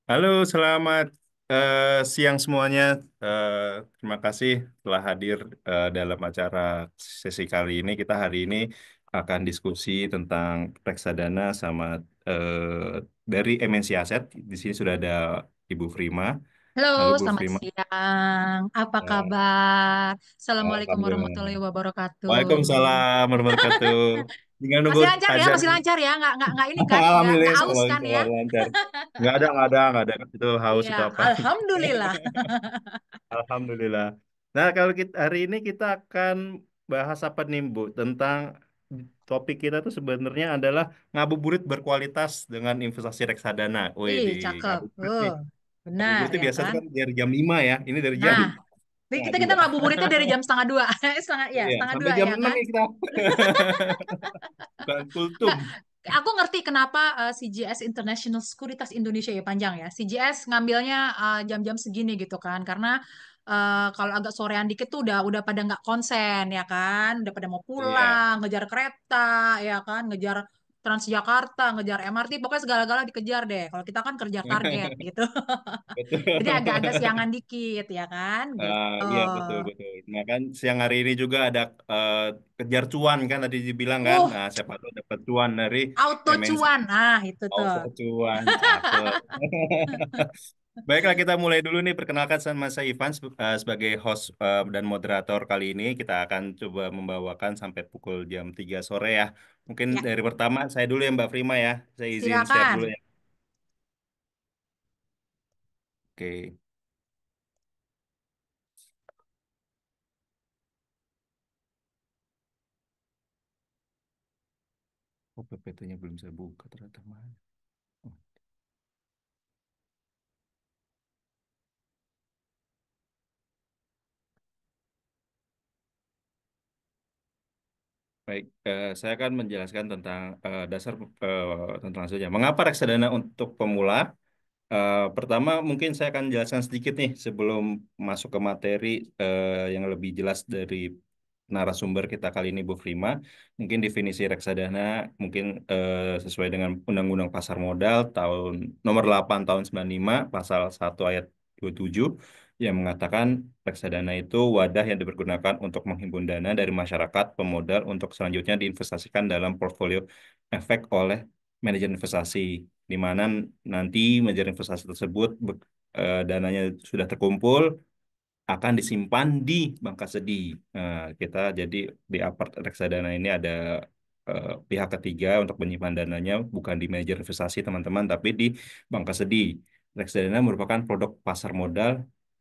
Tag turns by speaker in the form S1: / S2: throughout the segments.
S1: Halo, selamat siang semuanya. Eh, Terima kasih telah hadir dalam acara sesi kali ini. Kita hari ini akan diskusi tentang reksadana sama dari MNC Asset. Di sini sudah ada Ibu Frima.
S2: Halo,
S1: Halo Bu
S2: selamat
S1: Frima.
S2: siang. Apa
S1: Eh,
S2: kabar? Assalamualaikum warahmatullahi
S1: Alhamdulillah.
S2: wabarakatuh.
S1: Waalaikumsalam warahmatullahi wabarakatuh. Tinggal nunggu
S2: Masih lancar ya,
S1: azan.
S2: masih lancar ya, nggak ini kan, nggak
S1: Alhamdulillah,
S2: aus kan ya?
S1: selalu lancar. Nggak ada. Itu haus
S2: Iya,
S1: itu apa?
S2: alhamdulillah.
S1: Alhamdulillah. Nah, kalau kita hari ini kita akan bahas apa nih, Bu? Tentang topik kita tuh sebenarnya adalah ngabuburit berkualitas dengan investasi reksadana. Wih,
S2: Ih,
S1: di
S2: cakep.
S1: ngabuburit nih.
S2: Benar
S1: Ngabuburit itu
S2: ya
S1: biasa tuh
S2: kan?
S1: kan dari jam 5 ya. Ini dari jam
S2: Nah, jadi
S1: setengah
S2: kita
S1: 2.
S2: ngabuburitnya dari jam setengah dua,
S1: Iya,
S2: setengah
S1: sampai
S2: dua
S1: jam
S2: ya
S1: 6
S2: kan?
S1: nih kita. Bukan kultum.
S2: Nggak, aku ngerti kenapa CGS International Sekuritas Indonesia ya panjang ya. CGS ngambilnya jam-jam segini gitu kan, karena kalau agak sorean dikit tuh udah pada nggak konsen ya kan, udah pada mau
S1: Iya.
S2: pulang, ngejar kereta ya kan, ngejar Transjakarta, ngejar MRT, pokoknya segala-gala dikejar deh. Kalau kita kan kerja target gitu. Jadi agak-agak
S1: Betul.
S2: siangan dikit ya kan, gitu.
S1: Iya betul betul. Nah kan siang hari ini juga ada eh, kejar cuan kan tadi dibilang kan.
S2: Uh,
S1: Nah siapa tahu dapat cuan dari
S2: Auto
S1: MNC.
S2: cuan, nah itu tuh.
S1: Auto cuan, cakep. Baiklah kita mulai dulu nih. Perkenalkan saya Ivan sebagai host dan moderator kali ini. Kita akan coba membawakan sampai pukul jam 3 sore ya. Mungkin
S2: Ya,
S1: dari pertama saya dulu ya Mbak Prima ya. Saya izin share dulu
S2: silakan.
S1: ya. Oke. Oh PPT-nya belum saya buka ternyata mana. Oh, baik, saya akan menjelaskan tentang dasar tentang saja. Mengapa reksadana untuk pemula? Pertama, mungkin saya akan jelaskan sedikit nih sebelum masuk ke materi yang lebih jelas dari narasumber kita kali ini, Bu Frima. Mungkin definisi reksadana mungkin sesuai dengan Undang-Undang Pasar Modal tahun nomor 8 tahun 95, pasal 1 ayat 27 yang mengatakan reksadana itu wadah yang dipergunakan untuk menghimpun dana dari masyarakat pemodal untuk selanjutnya diinvestasikan dalam portfolio efek oleh manajer investasi di mana nanti manajer investasi tersebut dananya sudah terkumpul akan disimpan di bank kasedi. Kita jadi di apart reksadana ini ada pihak ketiga untuk menyimpan dananya bukan di manajer investasi teman-teman tapi di bank kasedi. Reksadana merupakan produk pasar modal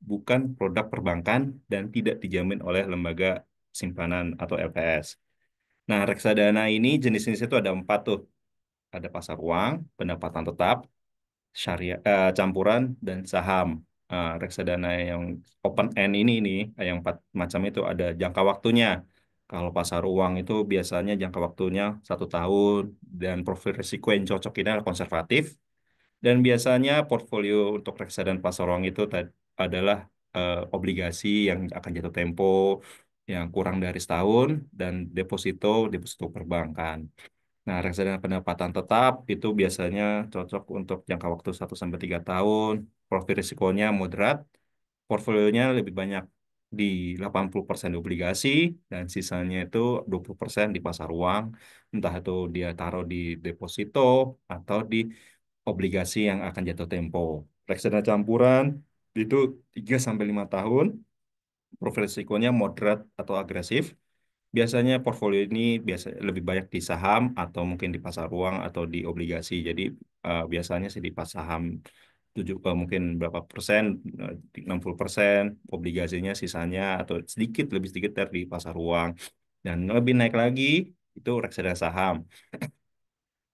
S1: bukan produk perbankan dan tidak dijamin oleh lembaga simpanan atau LPS. Nah, reksadana ini jenis-jenis itu ada 4 tuh. Ada pasar uang, pendapatan tetap, syariah, campuran, dan saham. Reksadana yang open end ini nih, yang 4 macam itu ada jangka waktunya. Kalau pasar uang itu biasanya jangka waktunya 1 tahun dan profil risiko yang cocok ini adalah konservatif. Dan biasanya portfolio untuk reksadana pasar uang itu adalah obligasi yang akan jatuh tempo yang kurang dari setahun dan deposito perbankan. Nah, reksadana pendapatan tetap itu biasanya cocok untuk jangka waktu 1 sampai 3 tahun. Profil risikonya moderat, portfolionya lebih banyak di 80% di obligasi dan sisanya itu 20% di pasar uang. Entah itu dia taruh di deposito atau di obligasi yang akan jatuh tempo. Reksadana campuran itu 3 sampai 5 tahun, profil risikonya moderat atau agresif. Biasanya portfolio ini biasa lebih banyak di saham atau mungkin di pasar uang atau di obligasi. Jadi biasanya sih di pas saham mungkin berapa persen, 60%, obligasinya sisanya atau sedikit lebih sedikit dari pasar uang. Dan lebih naik lagi itu reksadana saham.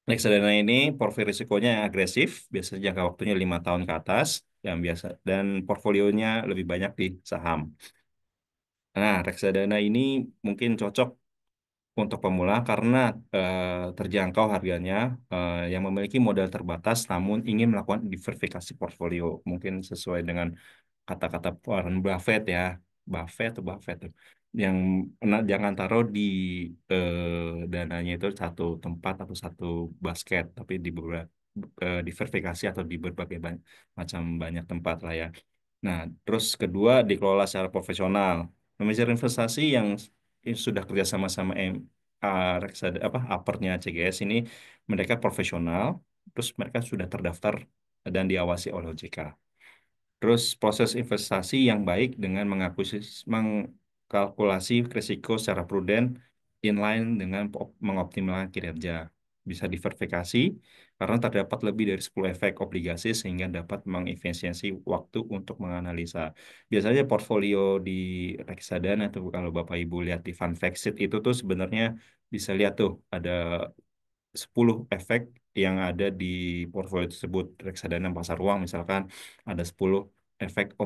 S1: Reksadana ini profil risikonya yang agresif, biasanya jangka waktunya 5 tahun ke atas, yang biasa dan portfolionya lebih banyak di saham. Nah, reksadana ini mungkin cocok untuk pemula karena terjangkau harganya yang memiliki modal terbatas namun ingin melakukan diversifikasi portfolio mungkin sesuai dengan kata-kata Warren Buffett ya Buffett tuh yang jangan taruh di dananya itu satu tempat atau satu basket tapi di diverifikasi atau di berbagai macam banyak tempat lah ya. Nah, terus kedua dikelola secara profesional. Manajer investasi yang sudah kerjasama sama Reksa apa Uppernya CGS ini mereka profesional, terus mereka sudah terdaftar dan diawasi oleh OJK. Terus proses investasi yang baik dengan mengkalkulasi risiko secara prudent inline dengan mengoptimalkan kinerja. Bisa diverifikasi karena terdapat lebih dari 10 efek obligasi sehingga dapat mengefisiensi waktu untuk menganalisa. Biasanya portfolio di reksadana tuh kalau Bapak Ibu lihat di fund fact sheet itu tuh sebenarnya bisa lihat tuh ada 10 efek yang ada di portfolio tersebut. Reksadana pasar uang misalkan ada 10 efek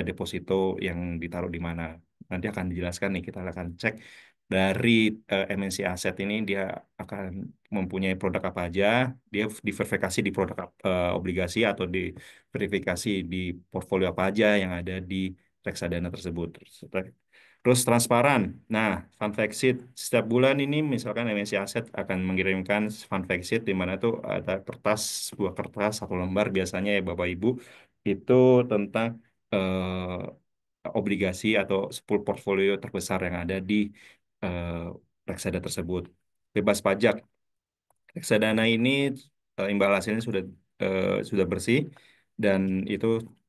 S1: deposito yang ditaruh di mana. Nanti akan dijelaskan nih, kita akan cek dari MNC Asset ini dia akan mempunyai produk apa aja, dia diverifikasi di produk obligasi atau diverifikasi di portfolio apa aja yang ada di reksadana tersebut. Terus transparan. Nah, fund fact sheet setiap bulan ini misalkan MNC Asset akan mengirimkan fund fact sheet di mana tuh ada kertas, sebuah kertas satu lembar biasanya ya Bapak Ibu itu tentang obligasi atau 10 portfolio terbesar yang ada di eh, reksadana tersebut. Bebas pajak. Reksadana ini imbal hasilnya sudah bersih dan itu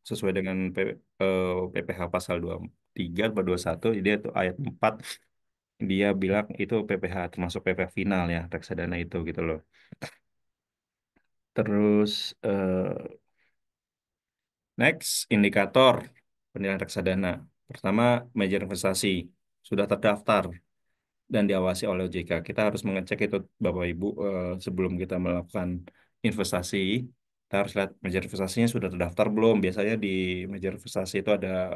S1: sesuai dengan PPh pasal 23 atau 21, jadi itu ayat 4 dia bilang itu PPh termasuk PPh final ya reksadana itu gitu loh. Terus next indikator penilaian reksadana. Pertama, manajer investasi sudah terdaftar dan diawasi oleh OJK. Kita harus mengecek itu Bapak Ibu sebelum kita melakukan investasi. Kita harus lihat manajer investasinya sudah terdaftar belum. Biasanya di manajer investasi itu ada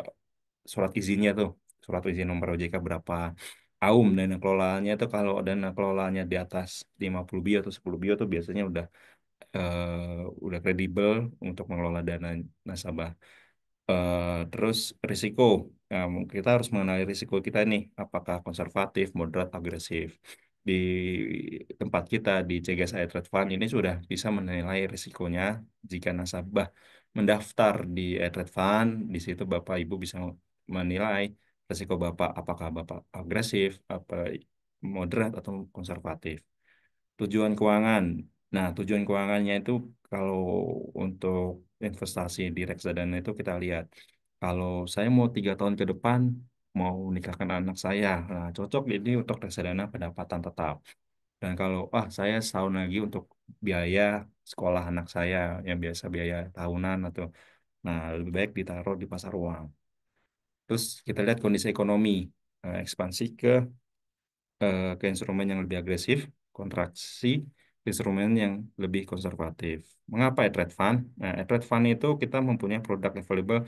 S1: surat izinnya tuh, surat izin nomor OJK berapa. Dana kelolaannya itu kalau dana kelolaannya di atas 50 bio atau 10 bio tuh biasanya udah kredibel untuk mengelola dana nasabah. Terus risiko. Nah, kita harus mengenali risiko kita nih, apakah konservatif, moderat, agresif. Di tempat kita di CGSI Trade Fund ini sudah bisa menilai risikonya jika nasabah mendaftar di Trade Fund. Di situ Bapak Ibu bisa menilai risiko Bapak, apakah Bapak agresif, apa moderat atau konservatif. Tujuan keuangan. Nah, tujuan keuangannya itu kalau untuk investasi di reksadana itu kita lihat. Kalau saya mau 3 tahun ke depan mau nikahkan anak saya, nah cocok ini untuk reksadana pendapatan tetap. Dan kalau saya setahun lagi untuk biaya sekolah anak saya yang biasa biaya tahunan atau nah lebih baik ditaruh di pasar uang. Terus kita lihat kondisi ekonomi, ekspansi ke instrumen yang lebih agresif, kontraksi ke instrumen yang lebih konservatif. Mengapa trade fund? Nah, trade fund itu kita mempunyai produk available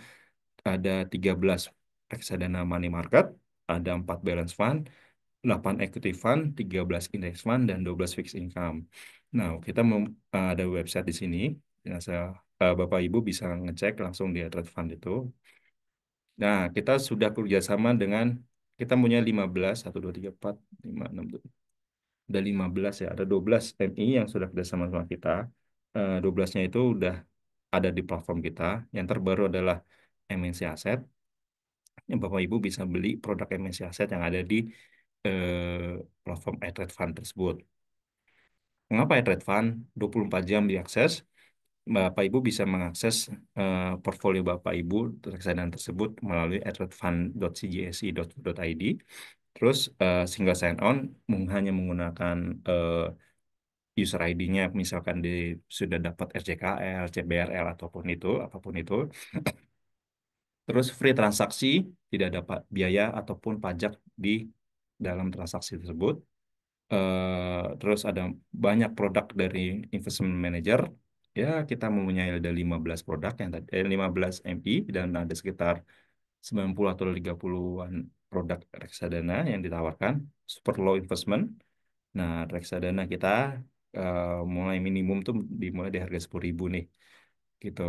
S1: ada 13 reksadana money market, ada 4 balance fund, 8 equity fund, 13 index fund, dan 12 fixed income. Nah, kita ada website di sini. Nah, Bapak Ibu bisa ngecek langsung di trade fund itu. Nah, kita sudah kerjasama dengan kita punya 15, 1, 2, 3, 4, 5, 6, ada 15 ya, ada 12 MI yang sudah kerjasama sama kita. 12-nya itu udah ada di platform kita. Yang terbaru adalah MNC Asset. Yang Bapak Ibu bisa beli produk MNC Asset yang ada di platform iTrade Fund tersebut. Mengapa iTrade Fund? 24 jam diakses. Bapak Ibu bisa mengakses portfolio Bapak Ibu reksadana tersebut melalui iTradeFund.cgsi.id. Terus single sign on hanya menggunakan user ID-nya misalkan sudah dapat RJKL, CBRL ataupun itu, apapun itu. Terus free transaksi, tidak dapat biaya ataupun pajak di dalam transaksi tersebut. Terus ada banyak produk dari investment manager. Ya, kita mempunyai ada 15 produk yang tadi 15 MI dan ada sekitar 90 atau 30-an produk reksadana yang ditawarkan. Super low investment. Nah, reksadana kita mulai minimum tuh dimulai di harga 10.000 nih, gitu.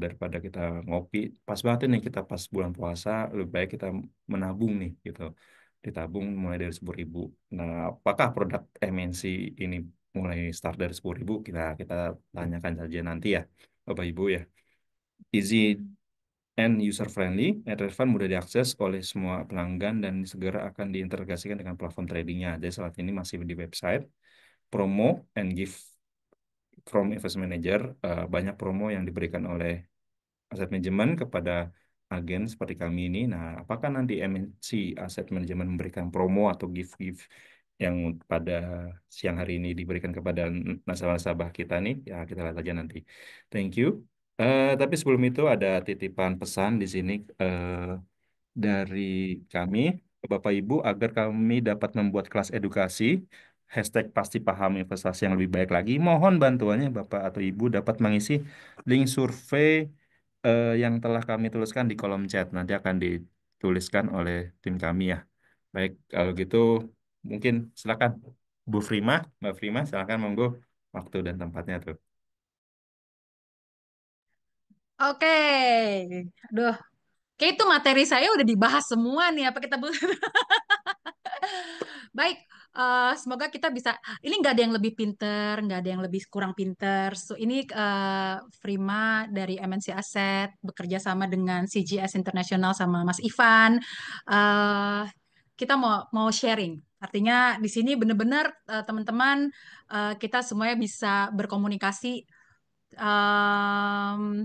S1: Daripada kita ngopi, pas banget nih kita pas bulan puasa, lebih baik kita menabung nih, gitu. Ditabung mulai dari 10.000. Nah, apakah produk MNC ini mulai start dari 10.000, kita kita tanyakan saja nanti ya, Bapak Ibu ya. Easy and user friendly, and relevan, mudah diakses oleh semua pelanggan dan segera akan diintegrasikan dengan platform tradingnya. Jadi saat ini masih di website, promo and gift from investment manager, banyak promo yang diberikan oleh aset manajemen kepada agen seperti kami ini. Nah, apakah nanti MNC Aset Manajemen memberikan promo atau gift-gift yang pada siang hari ini diberikan kepada nasabah-nasabah kita nih? Ya, kita lihat aja nanti. Thank you. Tapi sebelum itu ada titipan pesan di sini. Dari kami, Bapak Ibu, agar kami dapat membuat kelas edukasi, hashtag pasti paham investasi yang lebih baik lagi. Mohon bantuannya Bapak atau Ibu dapat mengisi link survei yang telah kami tuliskan di kolom chat. Nanti akan dituliskan oleh tim kami ya. Baik, kalau gitu mungkin silakan Bu Frima, Mbak Frima, silakan monggo waktu dan tempatnya tuh.
S2: Oke, aduh, kayak itu materi saya udah dibahas semua nih. Apa kita baik, semoga kita bisa. Ini nggak ada yang lebih pinter, nggak ada yang lebih kurang pinter. So, ini Prima dari MNC Asset bekerja sama dengan CGS International sama Mas Ivan. Eh, kita mau mau sharing. Artinya di sini benar-benar teman-teman, kita semuanya bisa berkomunikasi. Em,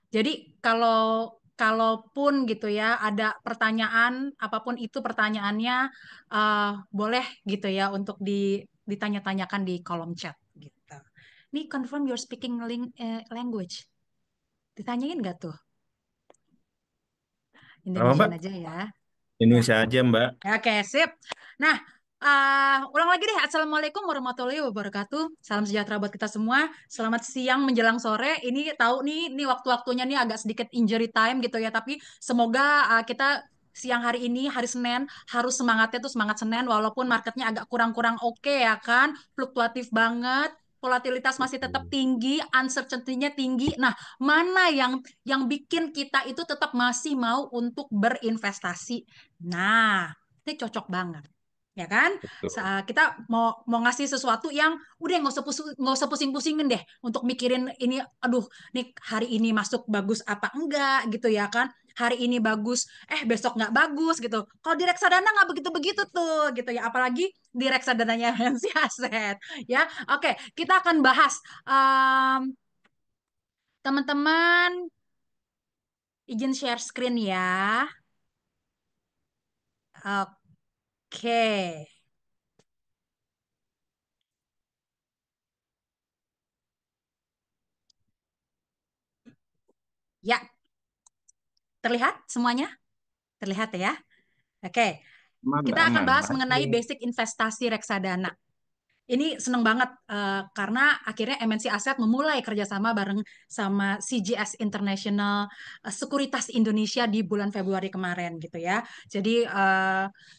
S2: jadi kalau kalaupun gitu ya ada pertanyaan apapun itu pertanyaannya, boleh gitu ya untuk ditanya-tanyakan di kolom chat gitu. Ini confirm your speaking language. Ditanyain nggak tuh?
S1: Apa
S2: Indonesian
S1: Mbak?
S2: aja ya. Ya.
S1: Indonesia aja Mbak.
S2: Oke, sip. Nah, ulang lagi deh. Assalamualaikum warahmatullahi wabarakatuh. Salam sejahtera buat kita semua. Selamat siang menjelang sore. Ini tahu nih, ini waktu-waktunya nih agak sedikit injury time gitu ya. Tapi semoga kita siang hari ini, hari Senin, harus semangatnya tuh semangat Senin. Walaupun marketnya agak kurang-kurang oke ya kan. Fluktuatif banget. Volatilitas masih tetap tinggi, uncertainty-nya tinggi. Nah, mana yang bikin kita itu tetap masih mau untuk berinvestasi? Nah, ini cocok banget, ya kan?
S1: Betul.
S2: Kita mau mau ngasih sesuatu yang udah nggak usah pusing-pusingin deh untuk mikirin ini. Aduh, nih hari ini masuk bagus apa enggak gitu ya kan? Hari ini bagus, besok nggak bagus gitu. Kalau di reksadana nggak begitu-begitu tuh gitu ya. Apalagi di reksadananya si aset, ya. Oke, kita akan bahas em, teman-teman izin share screen ya. Oke, ya. Terlihat semuanya? Terlihat ya? Oke,
S1: Aman
S2: kita
S1: Mbak,
S2: akan
S1: aman.
S2: bahas mengenai
S1: Masuk.
S2: basic investasi reksadana. Ini seneng banget karena akhirnya MNC Asset memulai kerjasama bareng sama CGS International Sekuritas Indonesia di bulan Februari kemarin gitu ya. Jadi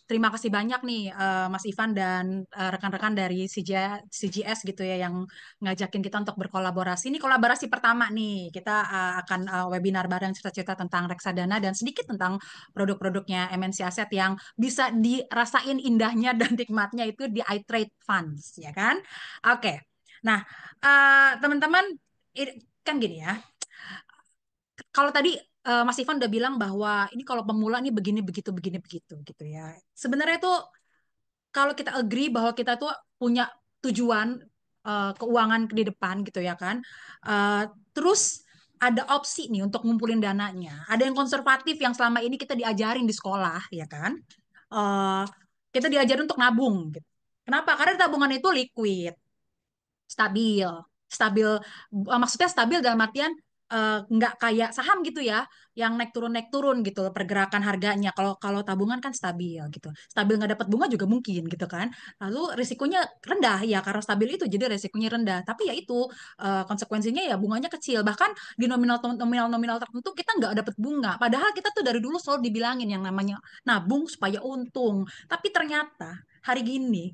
S2: terima kasih banyak nih Mas Ivan dan rekan-rekan dari CGS gitu ya yang ngajakin kita untuk berkolaborasi. Ini kolaborasi pertama nih. Kita akan webinar bareng cerita-cerita tentang reksadana dan sedikit tentang produk-produknya MNC Asset yang bisa dirasain indahnya dan nikmatnya itu di iTrade Funds, ya kan? Oke. Nah, teman-teman, kan gini ya. Kalau tadi Mas Ivan udah bilang bahwa ini kalau pemula nih begini begitu gitu ya. Sebenarnya itu kalau kita agree bahwa kita tuh punya tujuan keuangan di depan gitu ya kan. Eh, terus ada opsi nih untuk ngumpulin dananya. Ada yang konservatif yang selama ini kita diajarin di sekolah ya kan. Eh, kita diajarin untuk nabung gitu. Kenapa? Karena tabungan itu liquid, stabil, stabil, maksudnya stabil dalam artian nggak kayak saham gitu ya, yang naik turun gitu loh pergerakan harganya. Kalau kalau tabungan kan stabil gitu, stabil nggak dapat bunga juga mungkin gitu kan. Lalu risikonya rendah ya karena stabil itu jadi risikonya rendah. Tapi ya itu konsekuensinya ya bunganya kecil. Bahkan di nominal nominal nominal tertentu kita nggak dapat bunga. Padahal kita tuh dari dulu selalu dibilangin yang namanya nabung supaya untung. Tapi ternyata hari gini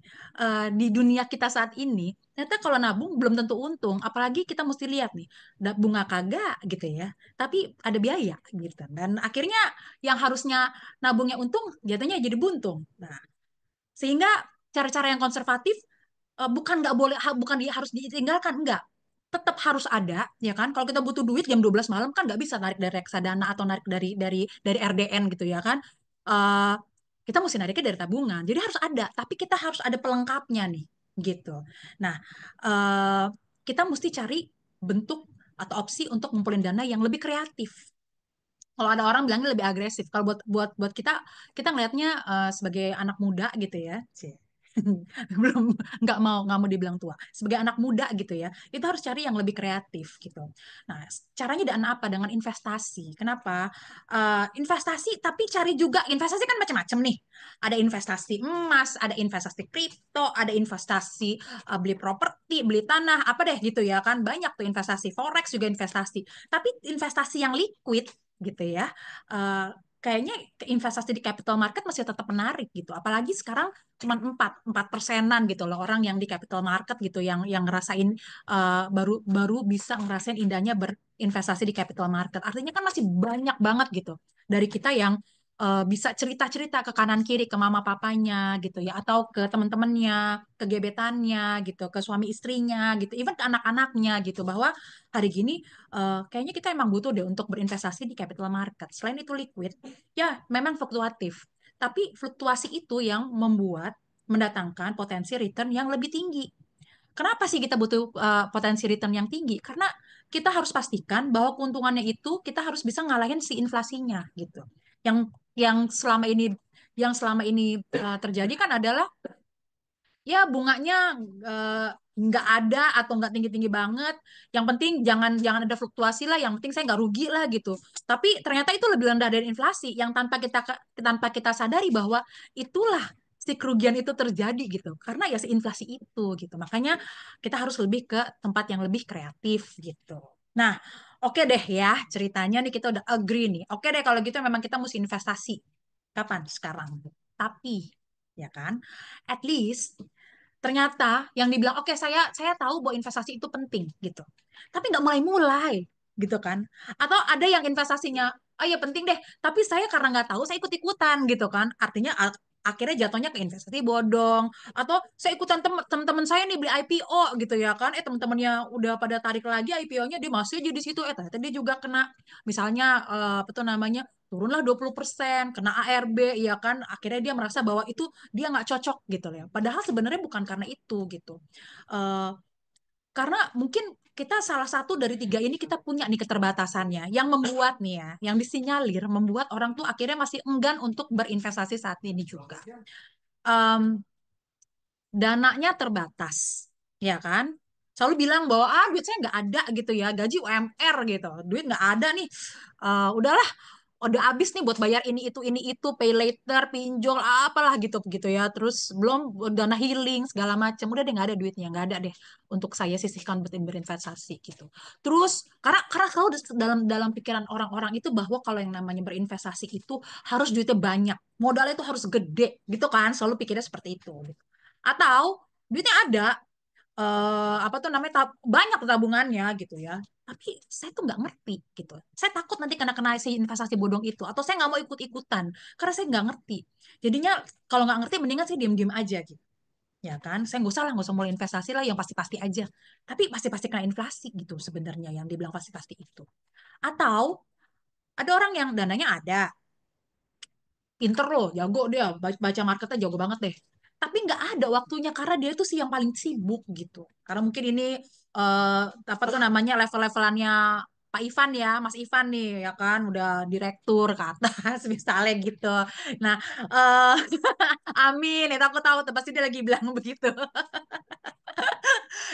S2: di dunia kita saat ini ternyata kalau nabung belum tentu untung, apalagi kita mesti lihat nih, bunga kagak gitu ya, tapi ada biaya gitu. Dan akhirnya yang harusnya nabungnya untung, jatuhnya jadi buntung. Nah, sehingga cara-cara yang konservatif bukan nggak boleh, bukan dia harus ditinggalkan, enggak. Tetap harus ada, ya kan? Kalau kita butuh duit jam 12 malam kan nggak bisa narik dari reksadana atau narik dari RDN gitu ya kan? Eh, kita mesti nariknya dari tabungan. Jadi harus ada, tapi kita harus ada pelengkapnya nih, gitu. Nah, eh, kita mesti cari bentuk atau opsi untuk ngumpulin dana yang lebih kreatif. Kalau ada orang bilangnya lebih agresif. Kalau buat buat buat kita, kita ngelihatnya sebagai anak muda gitu ya. Cie. Belum, nggak mau dibilang tua. Sebagai anak muda gitu ya, itu harus cari yang lebih kreatif gitu. Nah, caranya dengan apa? Dengan investasi. Kenapa? Investasi, tapi cari juga investasi kan macam-macam nih. Ada investasi emas, ada investasi kripto, ada investasi beli properti, beli tanah, apa deh gitu ya kan. Banyak tuh investasi forex juga investasi. Tapi investasi yang liquid gitu ya. eh, Kayaknya investasi di capital market masih tetap menarik gitu. Apalagi sekarang cuma 4% gitu loh orang yang di capital market gitu yang ngerasain baru baru bisa ngerasain indahnya berinvestasi di capital market. Artinya kan masih banyak banget gitu dari kita yang bisa cerita-cerita ke kanan kiri ke mama papanya gitu ya atau ke teman-temannya, ke gebetannya gitu, ke suami istrinya gitu, even ke anak-anaknya gitu bahwa hari gini kayaknya kita emang butuh deh untuk berinvestasi di capital market. Selain itu liquid, ya memang fluktuatif. Tapi fluktuasi itu yang mendatangkan potensi return yang lebih tinggi. Kenapa sih kita butuh potensi return yang tinggi? Karena kita harus pastikan bahwa keuntungannya itu kita harus bisa ngalahin si inflasinya gitu. Yang selama ini terjadi kan adalah ya bunganya eh, nggak ada atau nggak tinggi-tinggi banget. Yang penting jangan jangan ada fluktuasi lah. Yang penting saya nggak rugi lah gitu. Tapi ternyata itu lebih rendah dari inflasi. Yang tanpa kita sadari bahwa itulah si kerugian itu terjadi gitu. Karena ya si inflasi itu gitu. Makanya kita harus lebih ke tempat yang lebih kreatif gitu. Nah, oke deh ya ceritanya nih kita udah agree nih. Oke deh kalau gitu memang kita mesti investasi. Kapan? Sekarang. Tapi ya kan, at least ternyata yang dibilang oke saya tahu bahwa investasi itu penting gitu tapi nggak mulai-mulai gitu kan atau ada yang investasinya oh ya penting deh tapi saya karena nggak tahu saya ikut-ikutan gitu kan artinya akhirnya jatuhnya ke investasi bodong atau saya ikutan teman-teman saya nih beli IPO gitu ya kan teman-temannya udah pada tarik lagi IPO-nya dia masih aja di situ ternyata dia juga kena misalnya apa tuh namanya turunlah 20% kena ARB ya kan akhirnya dia merasa bahwa itu dia nggak cocok gitu loh. Padahal sebenarnya bukan karena itu gitu. Eh, karena mungkin kita salah satu dari tiga ini kita punya nih keterbatasannya yang membuat nih ya, yang disinyalir membuat orang tuh akhirnya masih enggan untuk berinvestasi saat ini juga. Em, Dananya terbatas, ya kan? Selalu bilang bahwa duit saya nggak ada gitu ya, gaji UMR gitu, duit nggak ada nih. Udahlah udah habis nih buat bayar ini itu pay later pinjol apalah gitu gitu ya terus belum dana healing segala macam udah deh nggak ada duitnya nggak ada deh untuk saya sisihkan buat berinvestasi gitu terus karena kalau dalam dalam pikiran orang-orang itu bahwa kalau yang namanya berinvestasi itu harus duitnya banyak modalnya itu harus gede gitu kan selalu pikirnya seperti itu gitu. Atau duitnya ada apa tuh namanya banyak tabungannya gitu ya tapi saya tuh nggak ngerti gitu saya takut nanti kena kena si investasi bodong itu atau saya nggak mau ikut-ikutan karena saya nggak ngerti jadinya kalau nggak ngerti mendingan saya diem-diem aja gitu ya kan saya nggak usah mulai investasi lah yang pasti-pasti aja tapi pasti-pasti kena inflasi gitu sebenarnya yang dibilang pasti-pasti itu atau ada orang yang dananya ada pinter loh, jago dia, baca marketnya jago banget deh. Tapi nggak ada waktunya karena dia tuh sih yang paling sibuk gitu. Karena mungkin ini apa tuh namanya level-levelannya Pak Ivan ya, Mas Ivan nih ya kan, udah direktur ke atas misalnya gitu. Nah, eh amin, itu aku tahu tuh pasti dia lagi bilang begitu.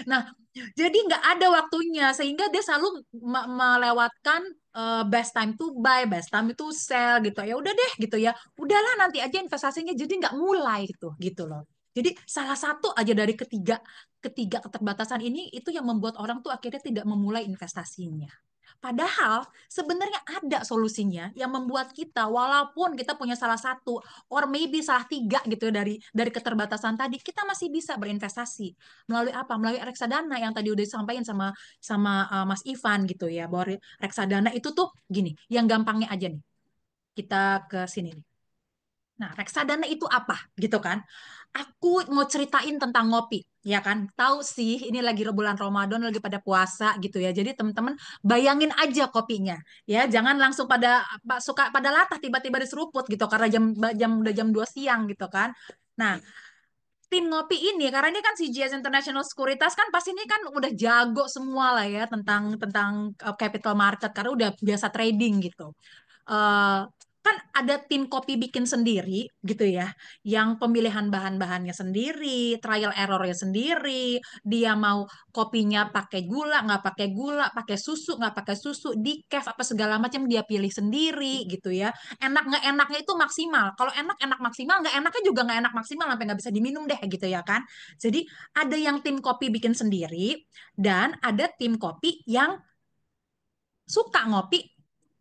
S2: Nah, jadi nggak ada waktunya sehingga dia selalu melewatkan best time to buy, best time to sell gitu. Ya udah deh gitu ya. Udahlah nanti aja investasinya jadi nggak mulai gitu loh. Jadi salah satu aja dari ketiga ketiga keterbatasan ini itu yang membuat orang tuh akhirnya tidak memulai investasinya. Padahal sebenarnya ada solusinya yang membuat kita walaupun kita punya salah satu or maybe salah tiga gitu ya dari keterbatasan tadi kita masih bisa berinvestasi melalui apa? Melalui reksadana yang tadi udah disampaikan sama sama Mas Ivan gitu ya bahwa reksadana itu tuh gini, yang gampangnya aja nih kita ke sini nih. Nah, reksadana itu apa gitu kan? Aku mau ceritain tentang ngopi, ya kan? Tahu sih, ini lagi bulan Ramadan, lagi pada puasa gitu ya. Jadi teman-teman bayangin aja kopinya, ya. Jangan langsung suka pada latah tiba-tiba diseruput gitu karena jam 2 siang gitu kan. Nah, tim ngopi ini karena ini kan CGS International Sekuritas kan pasti ini kan udah jago semua lah ya tentang tentang capital market karena udah biasa trading gitu. eh Kan ada tim kopi bikin sendiri gitu ya, yang pemilihan bahan-bahannya sendiri, trial errornya sendiri, dia mau kopinya pakai gula, nggak pakai gula, pakai susu, nggak pakai susu, decaf apa segala macam dia pilih sendiri gitu ya. Enak nggak enaknya itu maksimal. Kalau enak enak maksimal, nggak enaknya juga nggak enak maksimal sampai nggak bisa diminum deh gitu ya kan. Jadi ada yang tim kopi bikin sendiri dan ada tim kopi yang suka ngopi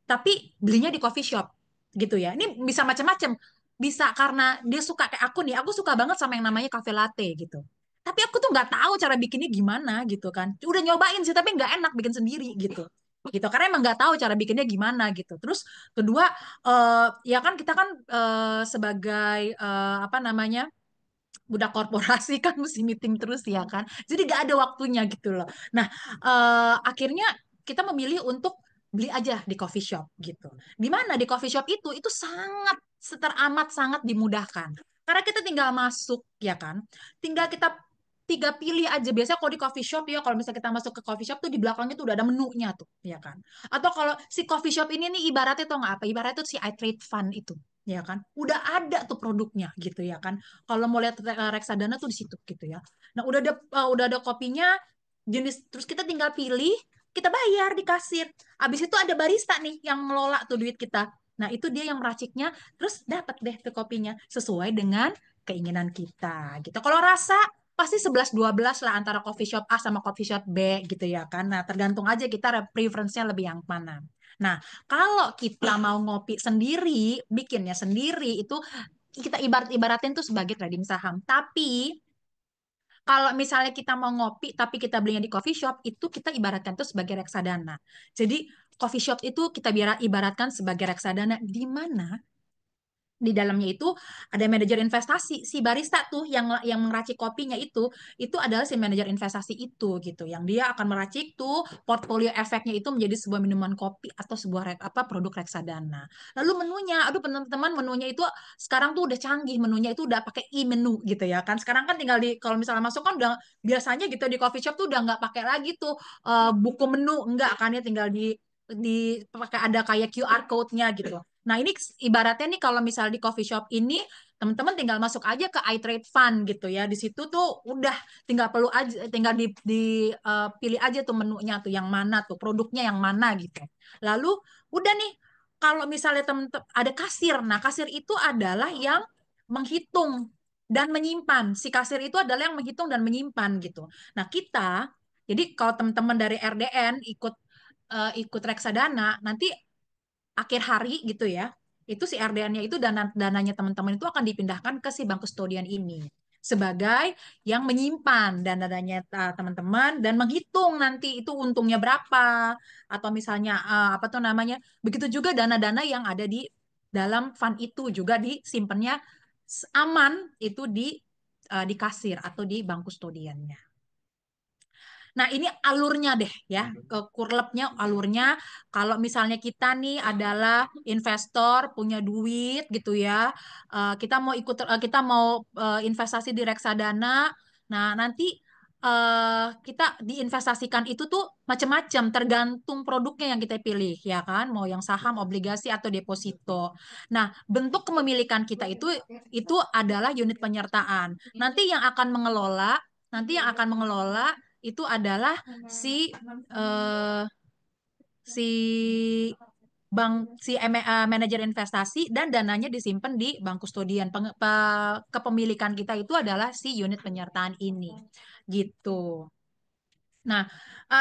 S2: tapi belinya di coffee shop gitu ya. Ini bisa macam-macam. Bisa karena dia suka kayak aku nih, aku suka banget sama yang namanya cafe latte gitu. Tapi aku tuh nggak tahu cara bikinnya gimana gitu kan. Udah nyobain sih tapi nggak enak bikin sendiri gitu. Gitu karena emang nggak tahu cara bikinnya gimana gitu. Terus kedua ya kan kita kan sebagai apa namanya budak korporasi kan mesti meeting terus ya kan. Jadi gak ada waktunya gitu loh. Nah, akhirnya kita memilih untuk beli aja di coffee shop gitu. Di mana di coffee shop itu sangat teramat sangat dimudahkan. Karena kita tinggal masuk ya kan. Tinggal kita tiga pilih aja. Biasanya kalau di coffee shop ya, kalau misalnya kita masuk ke coffee shop tuh di belakangnya tuh udah ada menunya tuh, ya kan. Atau kalau si coffee shop ini nih ibaratnya tuh nggak apa? Ibaratnya tuh si iTrade Fund itu, ya kan. Udah ada tuh produknya gitu ya kan. Kalau mau lihat reksadana tuh di situ gitu ya. Nah, udah ada kopinya jenis terus kita tinggal pilih, kita bayar di kasir. Habis itu ada barista nih yang ngelola tuh duit kita. Nah, itu dia yang meraciknya, terus dapat deh tuh kopinya sesuai dengan keinginan kita gitu. Kalau rasa pasti 11-12 lah antara coffee shop A sama coffee shop B gitu ya kan. Nah, tergantung aja kita preference-nya lebih yang mana. Nah, kalau kita mau ngopi sendiri, bikinnya sendiri itu kita ibarat-ibaratin tuh sebagai trading saham. Tapi kalau misalnya kita mau ngopi tapi kita belinya di coffee shop, itu kita ibaratkan tuh sebagai reksadana. Jadi coffee shop itu kita ibaratkan sebagai reksadana di mana di dalamnya itu ada manajer investasi si barista tuh yang meracik kopinya itu adalah si manajer investasi itu gitu yang dia akan meracik tuh portfolio efeknya itu menjadi sebuah minuman kopi atau sebuah apa produk reksadana. Lalu menunya, aduh teman-teman, menunya itu sekarang tuh udah canggih, menunya itu udah pakai e-menu gitu ya kan. Sekarang kan tinggal di kalau misalnya masuk kan udah biasanya gitu di coffee shop tuh udah nggak pakai lagi tuh buku menu, enggak kan ya, tinggal di pakai ada kayak QR code-nya gitu. Nah, ini ibaratnya nih kalau misal di coffee shop ini teman-teman tinggal masuk aja ke iTrade Fund gitu ya. Di situ tuh udah tinggal pilih aja tuh menunya tuh yang mana tuh, produknya yang mana gitu. Lalu udah nih kalau misalnya teman-teman ada kasir. Nah, kasir itu adalah yang menghitung dan menyimpan. Si kasir itu adalah yang menghitung dan menyimpan gitu. Nah, jadi kalau teman-teman dari RDN ikut reksadana, nanti akhir hari gitu ya, itu si RDN-nya itu dananya teman-teman itu akan dipindahkan ke si bank kustodian ini sebagai yang menyimpan dan dananya teman-teman dan menghitung nanti itu untungnya berapa atau misalnya apa tuh namanya. Begitu juga dana-dana yang ada di dalam fund itu juga disimpannya aman itu di kasir atau di bank kustodiannya. Nah, ini alurnya deh ya, ke kurlepnya alurnya. Kalau misalnya kita nih adalah investor punya duit gitu ya, kita mau investasi di reksadana. Nah, nanti kita diinvestasikan itu tuh macam-macam, tergantung produknya yang kita pilih ya kan, mau yang saham, obligasi atau deposito. Nah, bentuk kepemilikan kita itu adalah unit penyertaan. Nanti yang akan mengelola itu adalah si eh, si manajer investasi dan dananya disimpan di bank kustodian. Kepemilikan kita itu adalah si unit penyertaan ini. Gitu. Nah,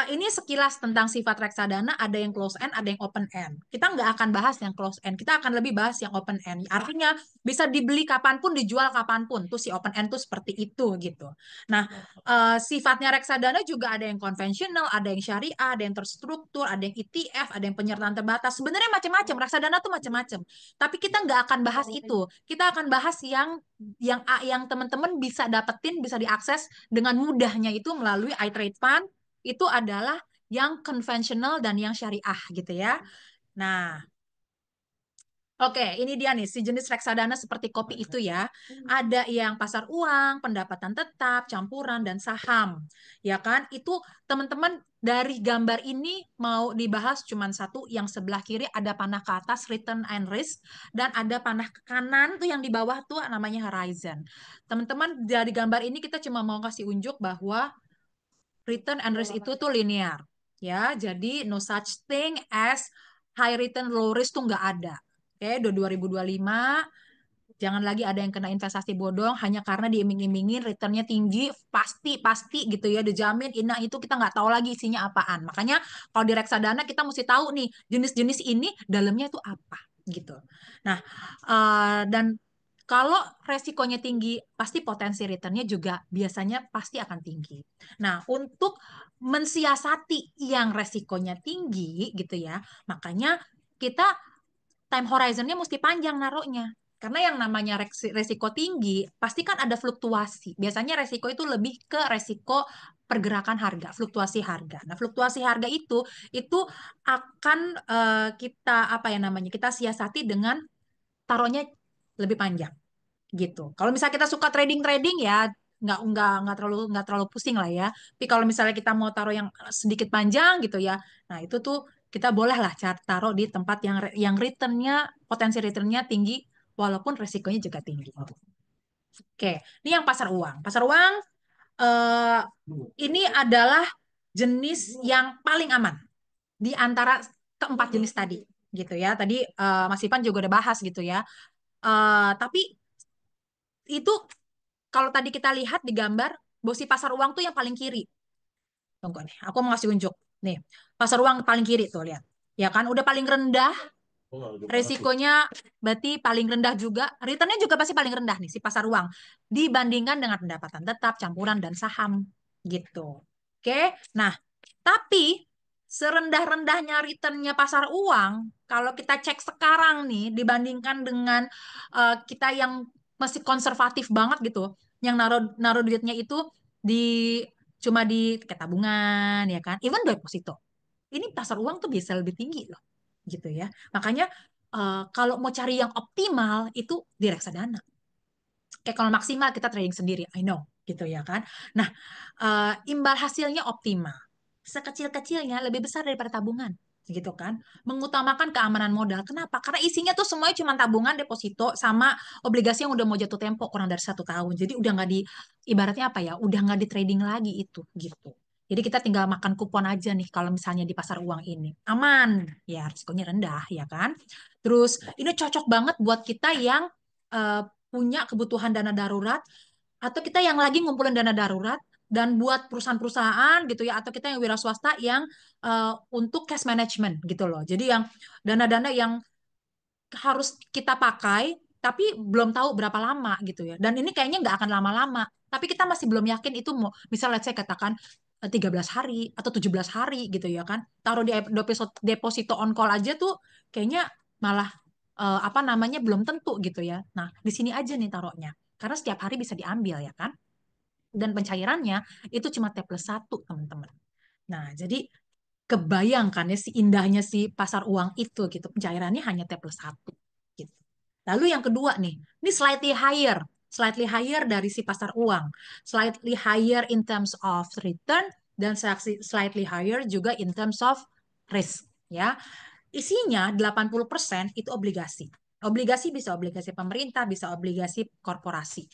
S2: ini sekilas tentang sifat reksadana, ada yang close end, ada yang open end. Kita nggak akan bahas yang close end, kita akan lebih bahas yang open end. Artinya bisa dibeli kapanpun, dijual kapanpun. Tuh si open end tuh seperti itu gitu. Nah, sifatnya reksadana juga ada yang konvensional, ada yang syariah, ada yang terstruktur, ada yang ETF, ada yang penyertaan terbatas. Sebenarnya macam-macam, reksadana tuh macam-macam. Tapi kita nggak akan bahas itu. Kita akan bahas yang teman-teman bisa dapetin, bisa diakses dengan mudahnya itu melalui iTrade Fund itu adalah yang konvensional dan yang syariah gitu ya. Nah, oke, ini dia nih si jenis reksadana seperti kopi itu ya. Ada yang pasar uang, pendapatan tetap, campuran dan saham. Ya kan? Itu teman-teman dari gambar ini mau dibahas cuman satu, yang sebelah kiri ada panah ke atas return and risk dan ada panah ke kanan tuh yang di bawah tuh namanya horizon. Teman-teman dari gambar ini kita cuma mau kasih unjuk bahwa return and risk itu tuh linear. Ya, jadi no such thing as high return low risk tuh nggak ada. Oke, 2025 jangan lagi ada yang kena investasi bodong hanya karena diiming-imingin returnnya tinggi, pasti pasti gitu ya, dijamin ini itu kita nggak tahu lagi isinya apaan. Makanya kalau di reksadana kita mesti tahu nih jenis-jenis ini dalamnya itu apa gitu. Nah, dan kalau resikonya tinggi, pasti potensi returnnya juga biasanya pasti akan tinggi. Nah, untuk mensiasati yang resikonya tinggi gitu ya, makanya kita time horizonnya mesti panjang naruhnya. Karena yang namanya resiko tinggi, pasti kan ada fluktuasi. Biasanya resiko itu lebih ke resiko pergerakan harga, fluktuasi harga. Nah, fluktuasi harga itu akan kita apa ya namanya? Kita siasati dengan taruhnya lebih panjang gitu. Kalau misalnya kita suka trading-trading ya nggak terlalu pusing lah ya. Tapi kalau misalnya kita mau taruh yang sedikit panjang gitu ya, nah itu tuh kita boleh lah taruh di tempat yang returnnya potensi returnnya tinggi walaupun resikonya juga tinggi. Oke, ini yang pasar uang. Pasar uang eh, ini adalah jenis yang paling aman di antara keempat jenis tadi gitu ya. Tadi Mas Ipan juga udah bahas gitu ya. Tapi itu kalau tadi kita lihat di gambar, bosi pasar uang tuh yang paling kiri. Tunggu nih, aku mau ngasih unjuk. Nih, pasar uang paling kiri tuh lihat. Ya kan, udah paling rendah, resikonya berarti paling rendah juga, returnnya juga pasti paling rendah nih si pasar uang dibandingkan dengan pendapatan tetap, campuran dan saham gitu. Oke, nah tapi serendah-rendahnya returnnya pasar uang, kalau kita cek sekarang nih dibandingkan dengan kita yang masih konservatif banget gitu, yang naruh naruh duitnya itu di cuma di kayak tabungan ya kan, even deposito. Ini pasar uang tuh bisa lebih tinggi loh, gitu ya. Makanya kalau mau cari yang optimal itu di reksadana. Kayak kalau maksimal kita trading sendiri, I know, gitu ya kan. Nah, imbal hasilnya optimal. Sekecil-kecilnya lebih besar daripada tabungan, gitu kan. Mengutamakan keamanan modal. Kenapa? Karena isinya tuh semuanya cuma tabungan, deposito, sama obligasi yang udah mau jatuh tempo kurang dari 1 tahun. Jadi udah nggak ibaratnya apa ya, udah nggak di trading lagi itu, gitu. Jadi kita tinggal makan kupon aja nih kalau misalnya di pasar uang ini. Aman, ya risikonya rendah, ya kan. Terus ini cocok banget buat kita yang eh, punya kebutuhan dana darurat atau kita yang lagi ngumpulin dana darurat dan buat perusahaan-perusahaan gitu ya atau kita yang wira swasta yang untuk cash management gitu loh. Jadi yang dana-dana yang harus kita pakai tapi belum tahu berapa lama gitu ya. Dan ini kayaknya nggak akan lama-lama. Tapi kita masih belum yakin itu mau misalnya saya katakan 13 hari atau 17 hari gitu ya kan. Taruh di deposito on call aja tuh kayaknya malah apa namanya belum tentu gitu ya. Nah, di sini aja nih taruhnya. Karena setiap hari bisa diambil ya kan. Dan pencairannya itu cuma T+1 teman-teman. Nah, jadi kebayangkan ya si indahnya si pasar uang itu gitu. Pencairannya hanya T+1 gitu. Lalu yang kedua nih, ini slightly higher dari si pasar uang, slightly higher in terms of return dan slightly higher juga in terms of risk ya. Isinya 80% itu obligasi. Obligasi bisa obligasi pemerintah, bisa obligasi korporasi.